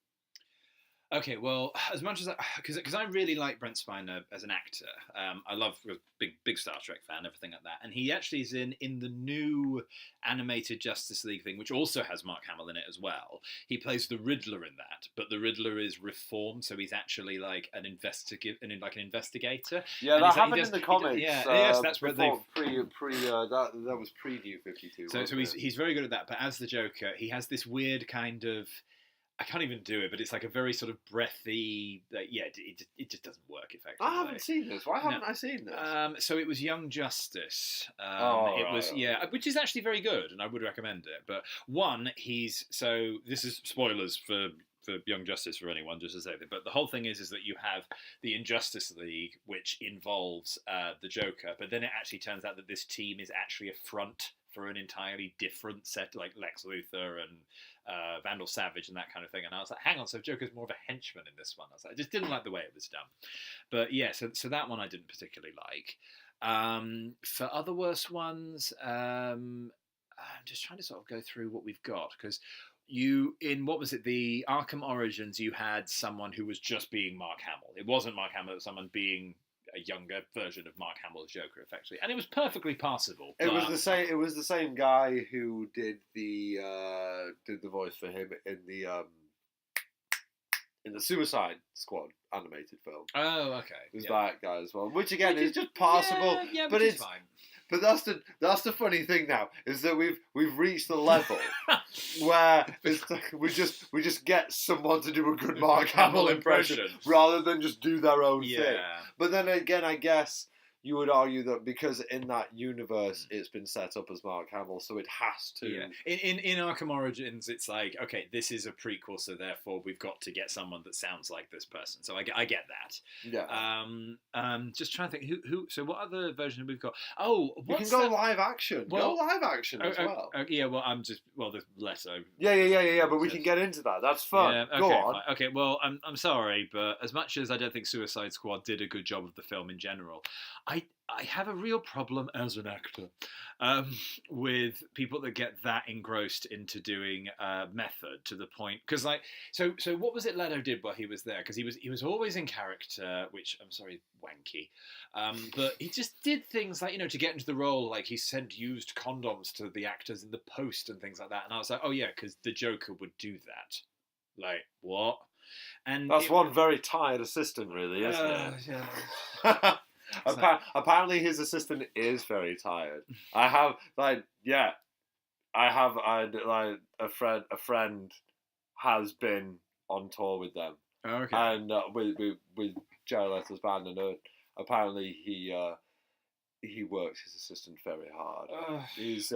Okay, well, as much as because I really like Brent Spiner as an actor, I love big Star Trek fan, everything like that, and he actually is in the new animated Justice League thing, which also has Mark Hamill in it as well. He plays the Riddler in that, but the Riddler is reformed, so he's actually like an investigator. Yeah, And that he's like- happened in the comics. Yes, that's where they. That was preview 52. So he's very good at that, but as the Joker, he has this weird kind of. I can't even do it, but it's like a very sort of breathy. It just doesn't work effectively. I haven't seen this. Why haven't I seen this? So it was Young Justice. Which is actually very good, and I would recommend it. But this is spoilers for Young Justice for anyone, just to say that. But the whole thing is that you have the Injustice League, which involves the Joker, but then it actually turns out that this team is actually a front for an entirely different set, like Lex Luthor and Vandal Savage and that kind of thing. And I was like, hang on, so Joker's more of a henchman in this one. I was like, I just didn't like the way it was done. But yeah, so that one I didn't particularly like. For other worse ones, I'm just trying to sort of go through what we've got, because the Arkham Origins, you had someone who was just being Mark Hamill. It wasn't Mark Hamill, it was someone being a younger version of Mark Hamill's Joker, effectively, and it was perfectly passable. It was the same. It was the same guy who did the voice for him in the Suicide Squad animated film. Oh, okay. It was that guy as well, which again is just passable. Yeah, but it's fine. But that's the funny thing now, is that we've reached the level where it's like we just get someone to do a good Mark Hamill impression rather than just do their own thing. But then again, I guess you would argue that because in that universe it's been set up as Mark Hamill, so it has to. Yeah. In Arkham Origins, it's like, okay, this is a prequel, so therefore we've got to get someone that sounds like this person. So I get that. Yeah. Just trying to think who. So what other version have we got? Oh, you can go live action. Go live action as well. Yeah. Well, there's less. Yeah. But we can get into that. That's fun. Yeah, okay, go on. Fine. Okay. Well, I'm sorry, but as much as I don't think Suicide Squad did a good job of the film in general, I have a real problem as an actor with people that get that engrossed into doing method to the point, because so what was it Leto did while he was there? Because he was always in character, which I'm sorry, wanky, but he just did things like, to get into the role, like he sent used condoms to the actors in the post and things like that, and I was like, oh yeah, because the Joker would do that. Like, what? And that's one very tired assistant, really, isn't it? Yeah. Apparently his assistant is very tired. I have a friend has been on tour with them. Oh, okay. And with Jared Leto's band, and apparently he works his assistant very hard. He's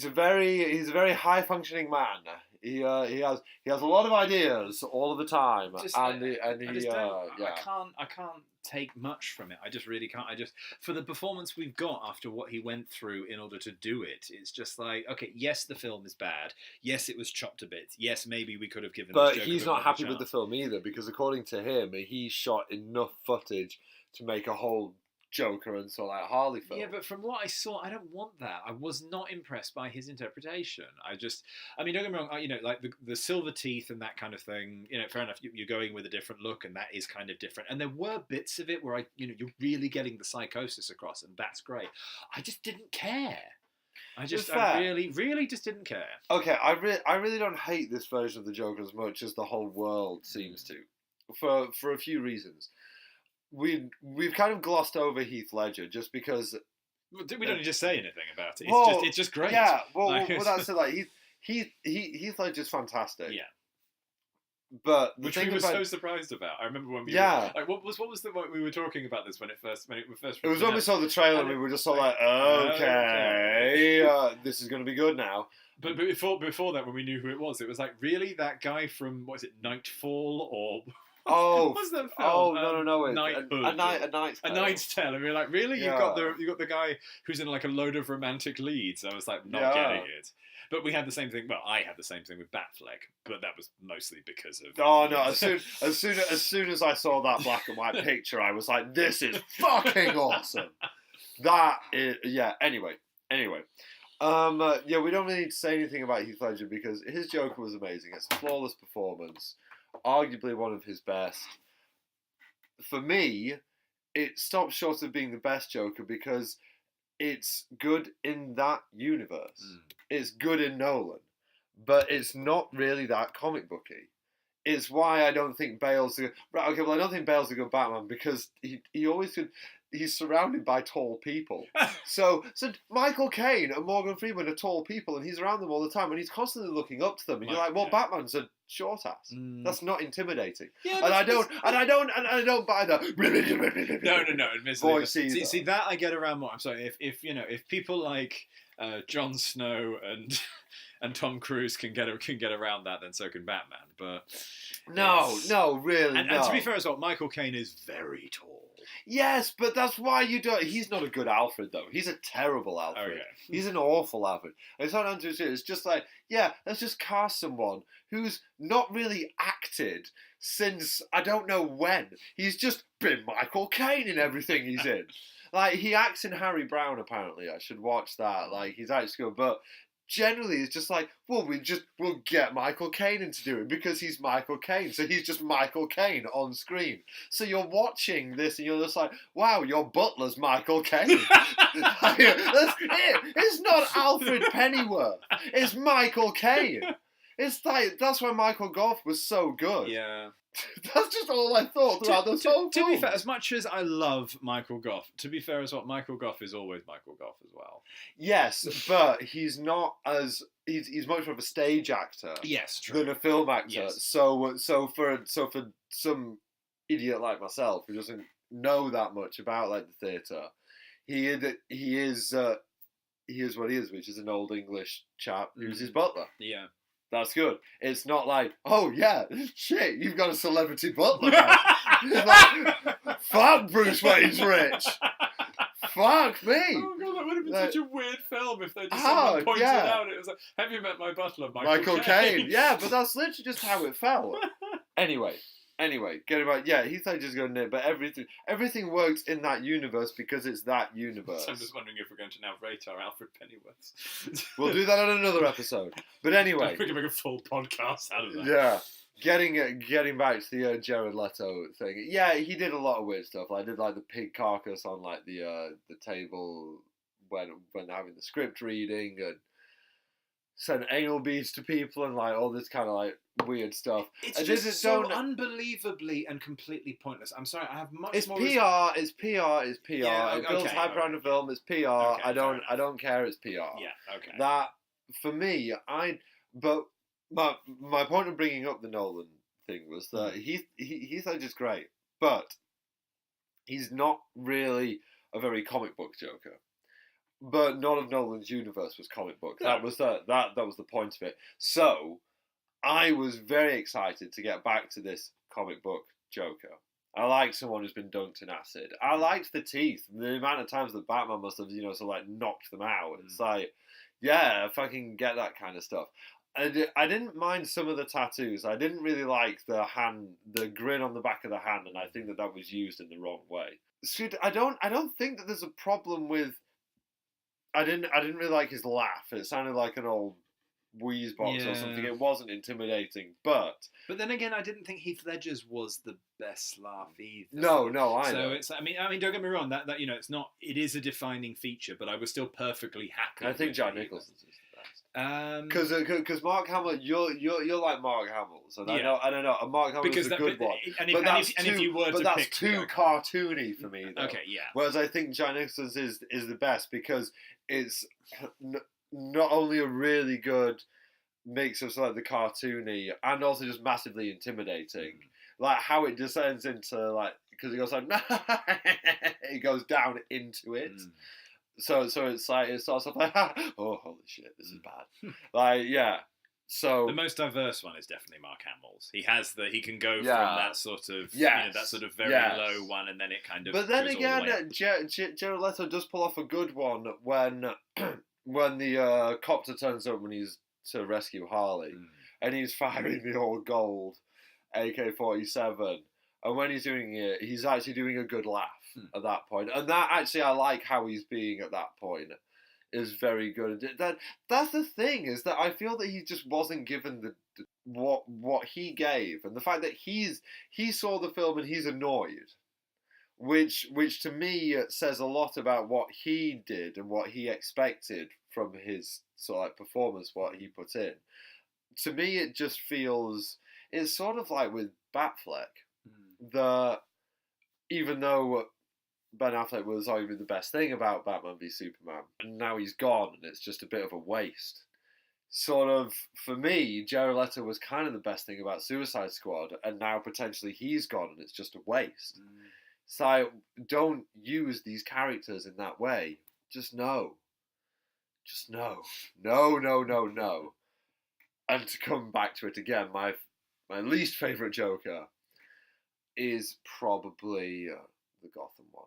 a very high functioning man. He has a lot of ideas all of the time, I can't take much from it. I just really can't. For the performance we've got after what he went through in order to do it, it's just like, okay, yes, the film is bad. Yes, it was chopped a bit. Yes, maybe we could have given. But he's not happy with the film either, because according to him, he shot enough footage to make a whole Joker and so like Harley film. Yeah, but from what I saw, I don't want that. I was not impressed by his interpretation. Don't get me wrong. Like the silver teeth and that kind of thing. Fair enough. You're going with a different look, and that is kind of different. And there were bits of it where you're really getting the psychosis across, and that's great. I just didn't care. I really, really just didn't care. Okay, I really don't hate this version of the Joker as much as the whole world seems to, for a few reasons. We've kind of glossed over Heath Ledger just because we don't need to say anything about it. It's just great. Yeah, well, that's it. Like Heath Ledger's fantastic. Yeah, but which we were so surprised about. I remember when we what was the one we were talking about this when it first. It was when we saw the trailer and we were just sort of like, okay, this is going to be good now. But before that, when we knew who it was like, really, that guy from Nightfall or. Oh, what was that film? Oh no! A Knight's Tale. A Knight's Tale. And we were like, really? Yeah. You got the guy who's in like a load of romantic leads. I was like, not getting it. But we had the same thing. Well, I had the same thing with Batfleck, but that was mostly because of. Oh no! As soon as I saw that black and white picture, I was like, this is fucking awesome. That is Anyway, Yeah, we don't really need to say anything about Heath Ledger because his Joker was amazing. It's a flawless performance, arguably one of his best. For me, it stops short of being the best Joker because it's good in that universe. It's good in Nolan, but it's not really that comic booky. It's why I don't think Bale's right. Okay, well, I don't think Bale's a good Batman because he always could. He's surrounded by tall people. so Michael Caine and Morgan Freeman are tall people, and he's around them all the time, and he's constantly looking up to them. And you're like, well, Batman's a short ass. That's not intimidating. Yeah, and I don't buy that. No. Admittedly, see that I get around more. I'm sorry if people like Jon Snow and Tom Cruise can get around that, then so can Batman. But no, really. And to be fair as well, Michael Caine is very tall. Yes, but that's why you don't. He's not a good Alfred, though. He's a terrible Alfred. Okay. He's an awful Alfred. It's not unto it. It's just like, yeah, let's just cast someone who's not really acted since I don't know when. He's just been Michael Caine in everything he's in. Like, he acts in Harry Brown, apparently. I should watch that. Like, he's actually good. But generally, it's just like, well, we'll get Michael Caine into doing it because he's Michael Caine. So he's just Michael Caine on screen. So you're watching this and you're just like, wow, your butler's Michael Caine. That's it. It's not Alfred Pennyworth. It's Michael Caine. It's like, that's why Michael Gough was so good. Yeah. That's just all I thought throughout this whole film. To be fair, as much as I love Michael Gough, to be fair as well, Michael Gough is always Michael Gough as well. Yes, but he's not as he's much more of a stage actor. Yes, true. Than a film actor. Yes. So for some idiot like myself who doesn't know that much about like the theatre, he is what he is, which is an old English chap who's his butler. Yeah. That's good. It's not like, oh yeah, shit, you've got a celebrity butler now. It's like, fuck, Bruce Wayne's rich. Fuck me. Oh god, that would have been such a weird film if they just someone pointed out. It was like, have you met my butler, Michael Caine? Yeah, but that's literally just how it felt. Anyway, getting back, yeah, Heath Ledger's going in, but everything works in that universe because it's that universe. So I'm just wondering if we're going to now rate our Alfred Pennyworths. We'll do that on another episode. But anyway, we can make a full podcast out of that. Yeah, getting back to the Jared Leto thing. Yeah, he did a lot of weird stuff. Like, I did like the pig carcass on like the table when having the script reading and send anal beads to people and like all this kind of like weird stuff. It's just so unbelievably and completely pointless. I'm sorry, I have much more. It's PR. Yeah, It builds hype around a film. It's PR. Okay, I don't care. It's PR. Yeah. Okay. That for me, but my point of bringing up the Nolan thing was that Heath Ledger's great, but he's not really a very comic book Joker. But none of Nolan's universe was comic book. That was that was the point of it. So I was very excited to get back to this comic book Joker. I like someone who's been dunked in acid. I liked the teeth. The amount of times that Batman must have, sort of like knocked them out. It's like, yeah, if I can get that kind of stuff. I didn't mind some of the tattoos. I didn't really like the grin on the back of the hand, and I think that was used in the wrong way. So I don't think that there's a problem with. I didn't really like his laugh. It sounded like an old wheeze box or something. It wasn't intimidating, but then again, I didn't think Heath Ledger's was the best laugh either. No, I know. So it's. I mean, don't get me wrong. That it's not. It is a defining feature, but I was still perfectly happy. I think Jack Nicholson's is the best. Because Mark Hamill, you're like Mark Hamill, so I know. And Mark Hamill is a good one. If you were to pick, that's too cartoony for me. Though. Okay, yeah. Whereas I think Jack Nicholson's is the best because it's not only a really good mix of like the cartoony and also just massively intimidating. Like how it descends into like because it goes like it goes down into it. So it's like it starts off like oh holy shit this is bad. Like yeah. So the most diverse one is definitely Mark Hamill's. He can go from that sort of that sort of very low one, and then it kind of. But then again, Jared Leto does pull off a good one when the copter turns up when he's to rescue Harley, and he's firing the old gold AK-47, and when he's doing it, he's actually doing a good laugh at that point, and that actually I like how he's being at that point. is very good. That's the thing, is that I feel that he just wasn't given what he gave, and the fact that he saw the film and he's annoyed, which to me says a lot about what he did and what he expected from his sort of like performance, what he put in. To me, it just feels, it's sort of like with Batfleck, that even though Ben Affleck was arguably the best thing about Batman v Superman, and now he's gone and it's just a bit of a waste. Sort of, for me, Jared Leto was kind of the best thing about Suicide Squad, and now potentially he's gone and it's just a waste. So don't use these characters in that way. Just no. Just no. No, no, no, no. And to come back to it again, my least favourite Joker is probably the Gotham one.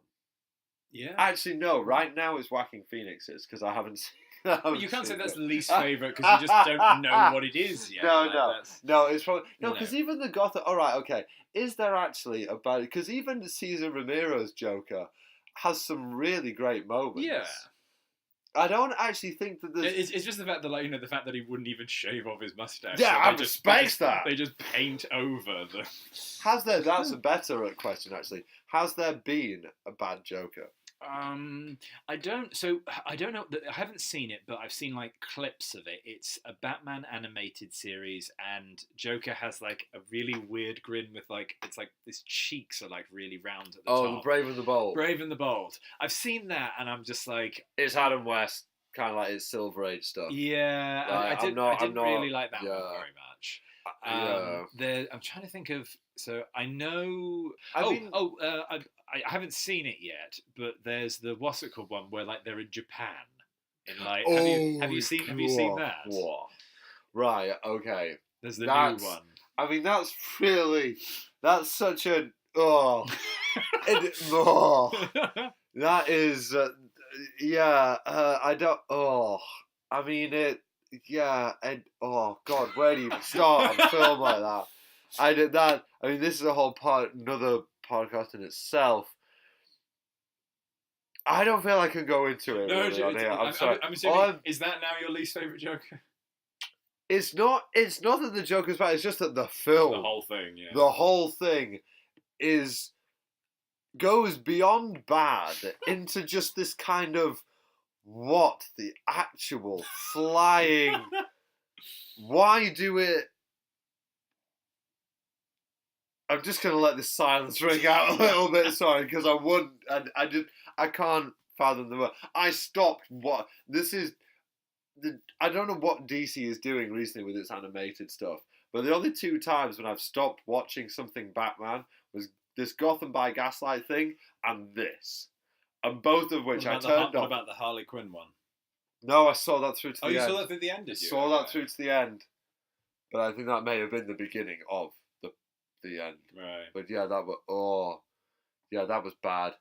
Yeah. Actually, no. Right now it's Joaquin Phoenix's, because I haven't seen. You can't say that's the least favourite because you just don't know what it is yet. No. It's probably because even the Gotham. All right, okay. Is there actually a bad? Because even Cesar Ramirez Joker has some really great moments. Yeah. I don't actually think that there's... It's just the fact that, like, the fact that he wouldn't even shave off his mustache. Yeah, so I respect that. They just paint over the... Has there... That's a better question, actually. Has there been a bad Joker? I don't know. I haven't seen it, but I've seen like clips of it. It's a Batman animated series, and Joker has like a really weird grin with like, it's like his cheeks are like really round at the top. Oh, Brave and the Bold. Brave and the Bold. I've seen that, and I'm just like, it's Adam West, kind of like his Silver Age stuff. Yeah, like, I didn't really like that one very much. I'm trying to think of. So I know. I haven't seen it yet, but there's the what's it called one where like they're in Japan. In like, have you seen that? Whoa. Right. Okay. There's the new one. I mean, that's such a that is I don't. I mean it. Yeah. And oh God, where do you even start on a film like that? I did that. I mean, this is another podcast in itself. I don't feel I can go into it. No, really on here. I'm sorry. I'm assuming, is that now your least favourite Joker? It's not that the Joker's bad. It's just that the film, the whole thing, the whole thing, goes beyond bad into just this kind of what the actual flying. Why do it? I'm just going to let this silence ring out a little bit, sorry, because I can't fathom the word. I stopped I don't know what DC is doing recently with its animated stuff, but the only two times when I've stopped watching something Batman was this Gotham by Gaslight thing and this. And both of which I turned off. What about the Harley Quinn one? No, I saw that through to the end. Oh, you saw that through the end, did you? Saw that through to the end. But I think that may have been the beginning of the end. Right. But yeah, that was bad.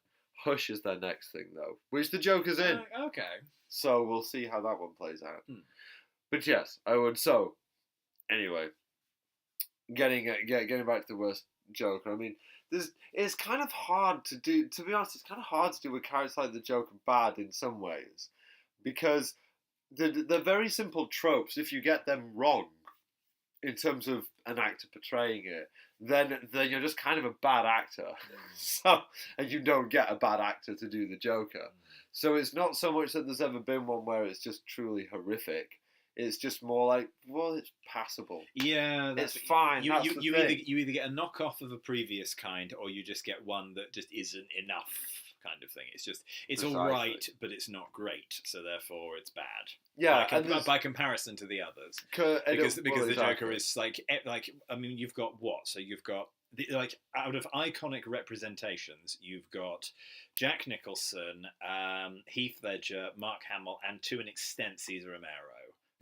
Hush is their next thing though, which the Joker's in. Okay. So we'll see how that one plays out. But yes, I would. So anyway, getting back to the worst Joker. I mean, it's kind of hard to do. To be honest, it's kind of hard to do a character like the Joker bad in some ways, because they're very simple tropes. If you get them wrong, in terms of an actor portraying it, then you're just kind of a bad actor. So, and you don't get a bad actor to do the Joker. So it's not so much that there's ever been one where it's just truly horrific. It's just more like, well, it's passable. Yeah, it's fine. You either get a knockoff of a previous kind, or you just get one that just isn't enough, kind of thing. It's all right, but it's not great, so therefore it's bad. Yeah, by comparison to the others, because the Joker is like I mean, you've got what? So you've got out of iconic representations, you've got Jack Nicholson, Heath Ledger, Mark Hamill, and to an extent Cesar Romero.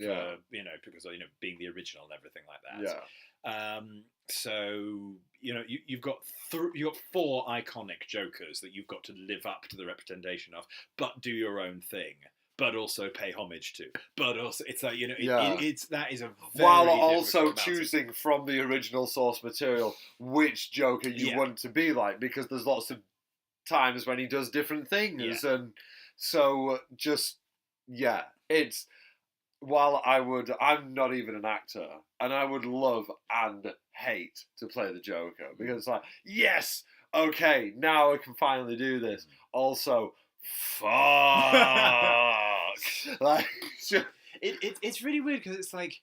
Yeah, because being the original and everything like that. Yeah. So you've got four iconic Jokers that you've got to live up to the representation of, but do your own thing, but also pay homage to. But also, it's like that is a very while also choosing from the original source material which Joker you want to be like, because there's lots of times when he does different things, and so just yeah, it's while I'm not even an actor, and I would love and hate to play the Joker because it's like, yes, okay, now I can finally do this. Also, fuck, like it's really weird because it's like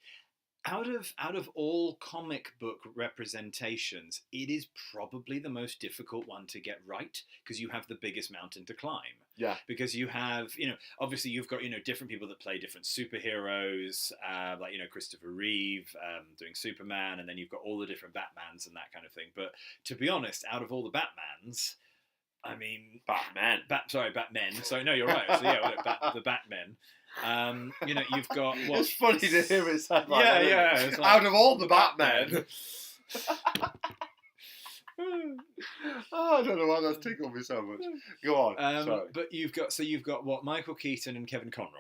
out of all comic book representations, it is probably the most difficult one to get right because you have the biggest mountain to climb. Yeah. Because you have, obviously you've got, different people that play different superheroes, like, Christopher Reeve doing Superman, and then you've got all the different Batmans and that kind of thing. But to be honest, out of all the Batmans, I mean... Batman. Batmen. So, no, you're right. So, yeah, the Batmen. You've got what? It's funny to hear it sound like that. Yeah. It's like, out of all the Batmen. I don't know why that's tickled me so much. Go on. Sorry. But you've got what? Michael Keaton and Kevin Conroy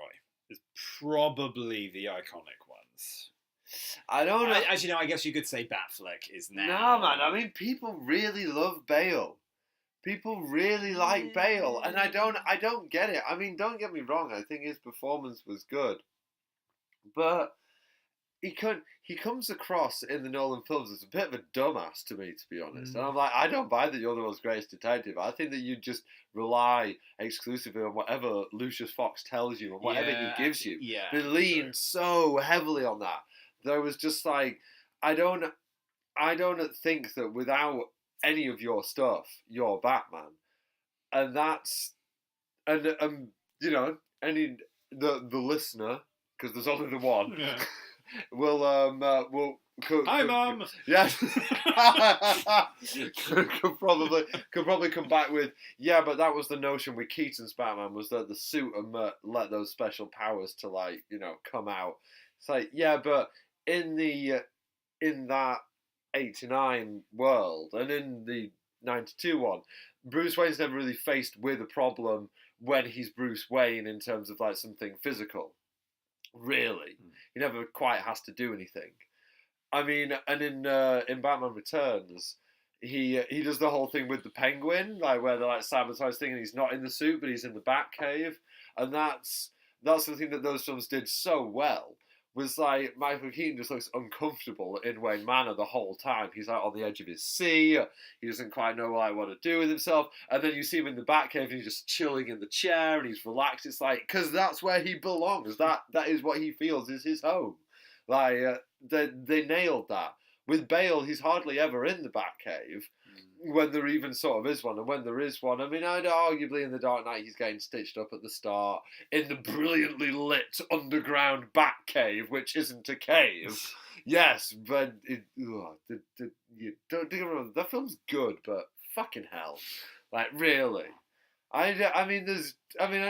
is probably the iconic ones. I don't know. As you know, I guess you could say Batfleck is now. No, man. I mean, people really love Bale. People really like Bale, and I don't get it. I mean, don't get me wrong. I think his performance was good, but he comes across in the Nolan films as a bit of a dumbass to me, to be honest. And I'm like, I don't buy that you're the world's greatest detective. I think that you just rely exclusively on whatever Lucius Fox tells you and whatever he gives you. Yeah, they lean so heavily on that. There was just like, I don't think that without any of your stuff, you're Batman, and that's and any the listener, because there's only the one, will hi Mum. Yes. could probably come back with, yeah, but that was the notion with Keaton's Batman, was that the suit and let those special powers to come out. It's like, yeah, but in that 89 world and in the 92 one, Bruce Wayne's never really faced with a problem when he's Bruce Wayne in terms of like something physical. Really, he never quite has to do anything. I mean, and in Batman Returns, he does the whole thing with the Penguin, like where they're like sabotage thing, and he's not in the suit, but he's in the Batcave, and that's the thing that those films did so well. Was like Michael Keaton just looks uncomfortable in Wayne Manor the whole time. He's like on the edge of his seat. He doesn't quite know what to do with himself. And then you see him in the Batcave and he's just chilling in the chair and he's relaxed. It's like, because that's where he belongs. That is what he feels is his home. Like they nailed that. With Bale, he's hardly ever in the Batcave when there even sort of is one. And when there is one, I mean, arguably in The Dark Knight, he's getting stitched up at the start in the brilliantly lit underground Batcave, which isn't a cave. Yes, but don't get me wrong, that film's good, but fucking hell, like really. I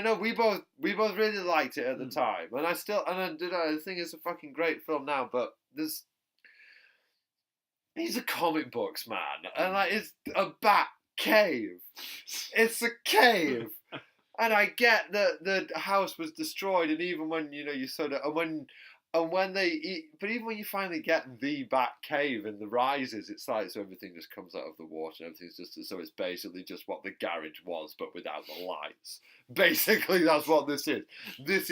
know we both really liked it at the time, and I think it's a fucking great film now, but these are comic books, man, and like it's a bat cave. It's a cave, and I get that the house was destroyed, and even when you sort of but even when you finally get the bat cave in the Rises, it's like so everything just comes out of the water, and everything's just so it's basically just what the garage was, but without the lights. Basically, that's what this is. This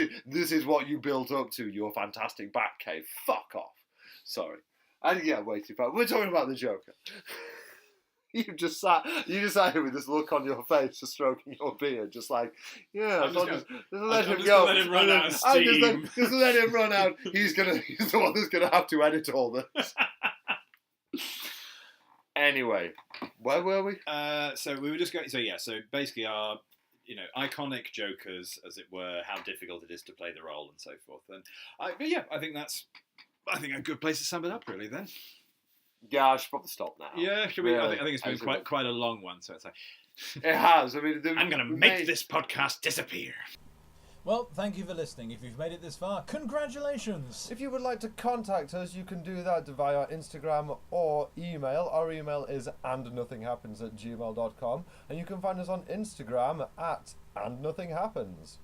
is what you built up to. Your fantastic bat cave. Fuck off. Sorry. I didn't get way too far. We're talking about the Joker. You just sat here with this look on your face, just stroking your beard, just like, yeah, just let him go. Let him run out of steam. Just let him run out. He's the one that's gonna have to edit all this. Anyway, where were we? So we were just going. So basically our iconic Jokers, as it were, how difficult it is to play the role and so forth. And I think that's a good place to sum it up, really. Then. Yeah, I should probably stop now. Yeah, should we? I think it's been quite a long one, so it's like it has. I mean, I'm going to make this podcast disappear. Well, thank you for listening. If you've made it this far, congratulations. If you would like to contact us, you can do that via Instagram or email. Our email is andnothinghappens@gmail.com, and you can find us on Instagram at andnothinghappens.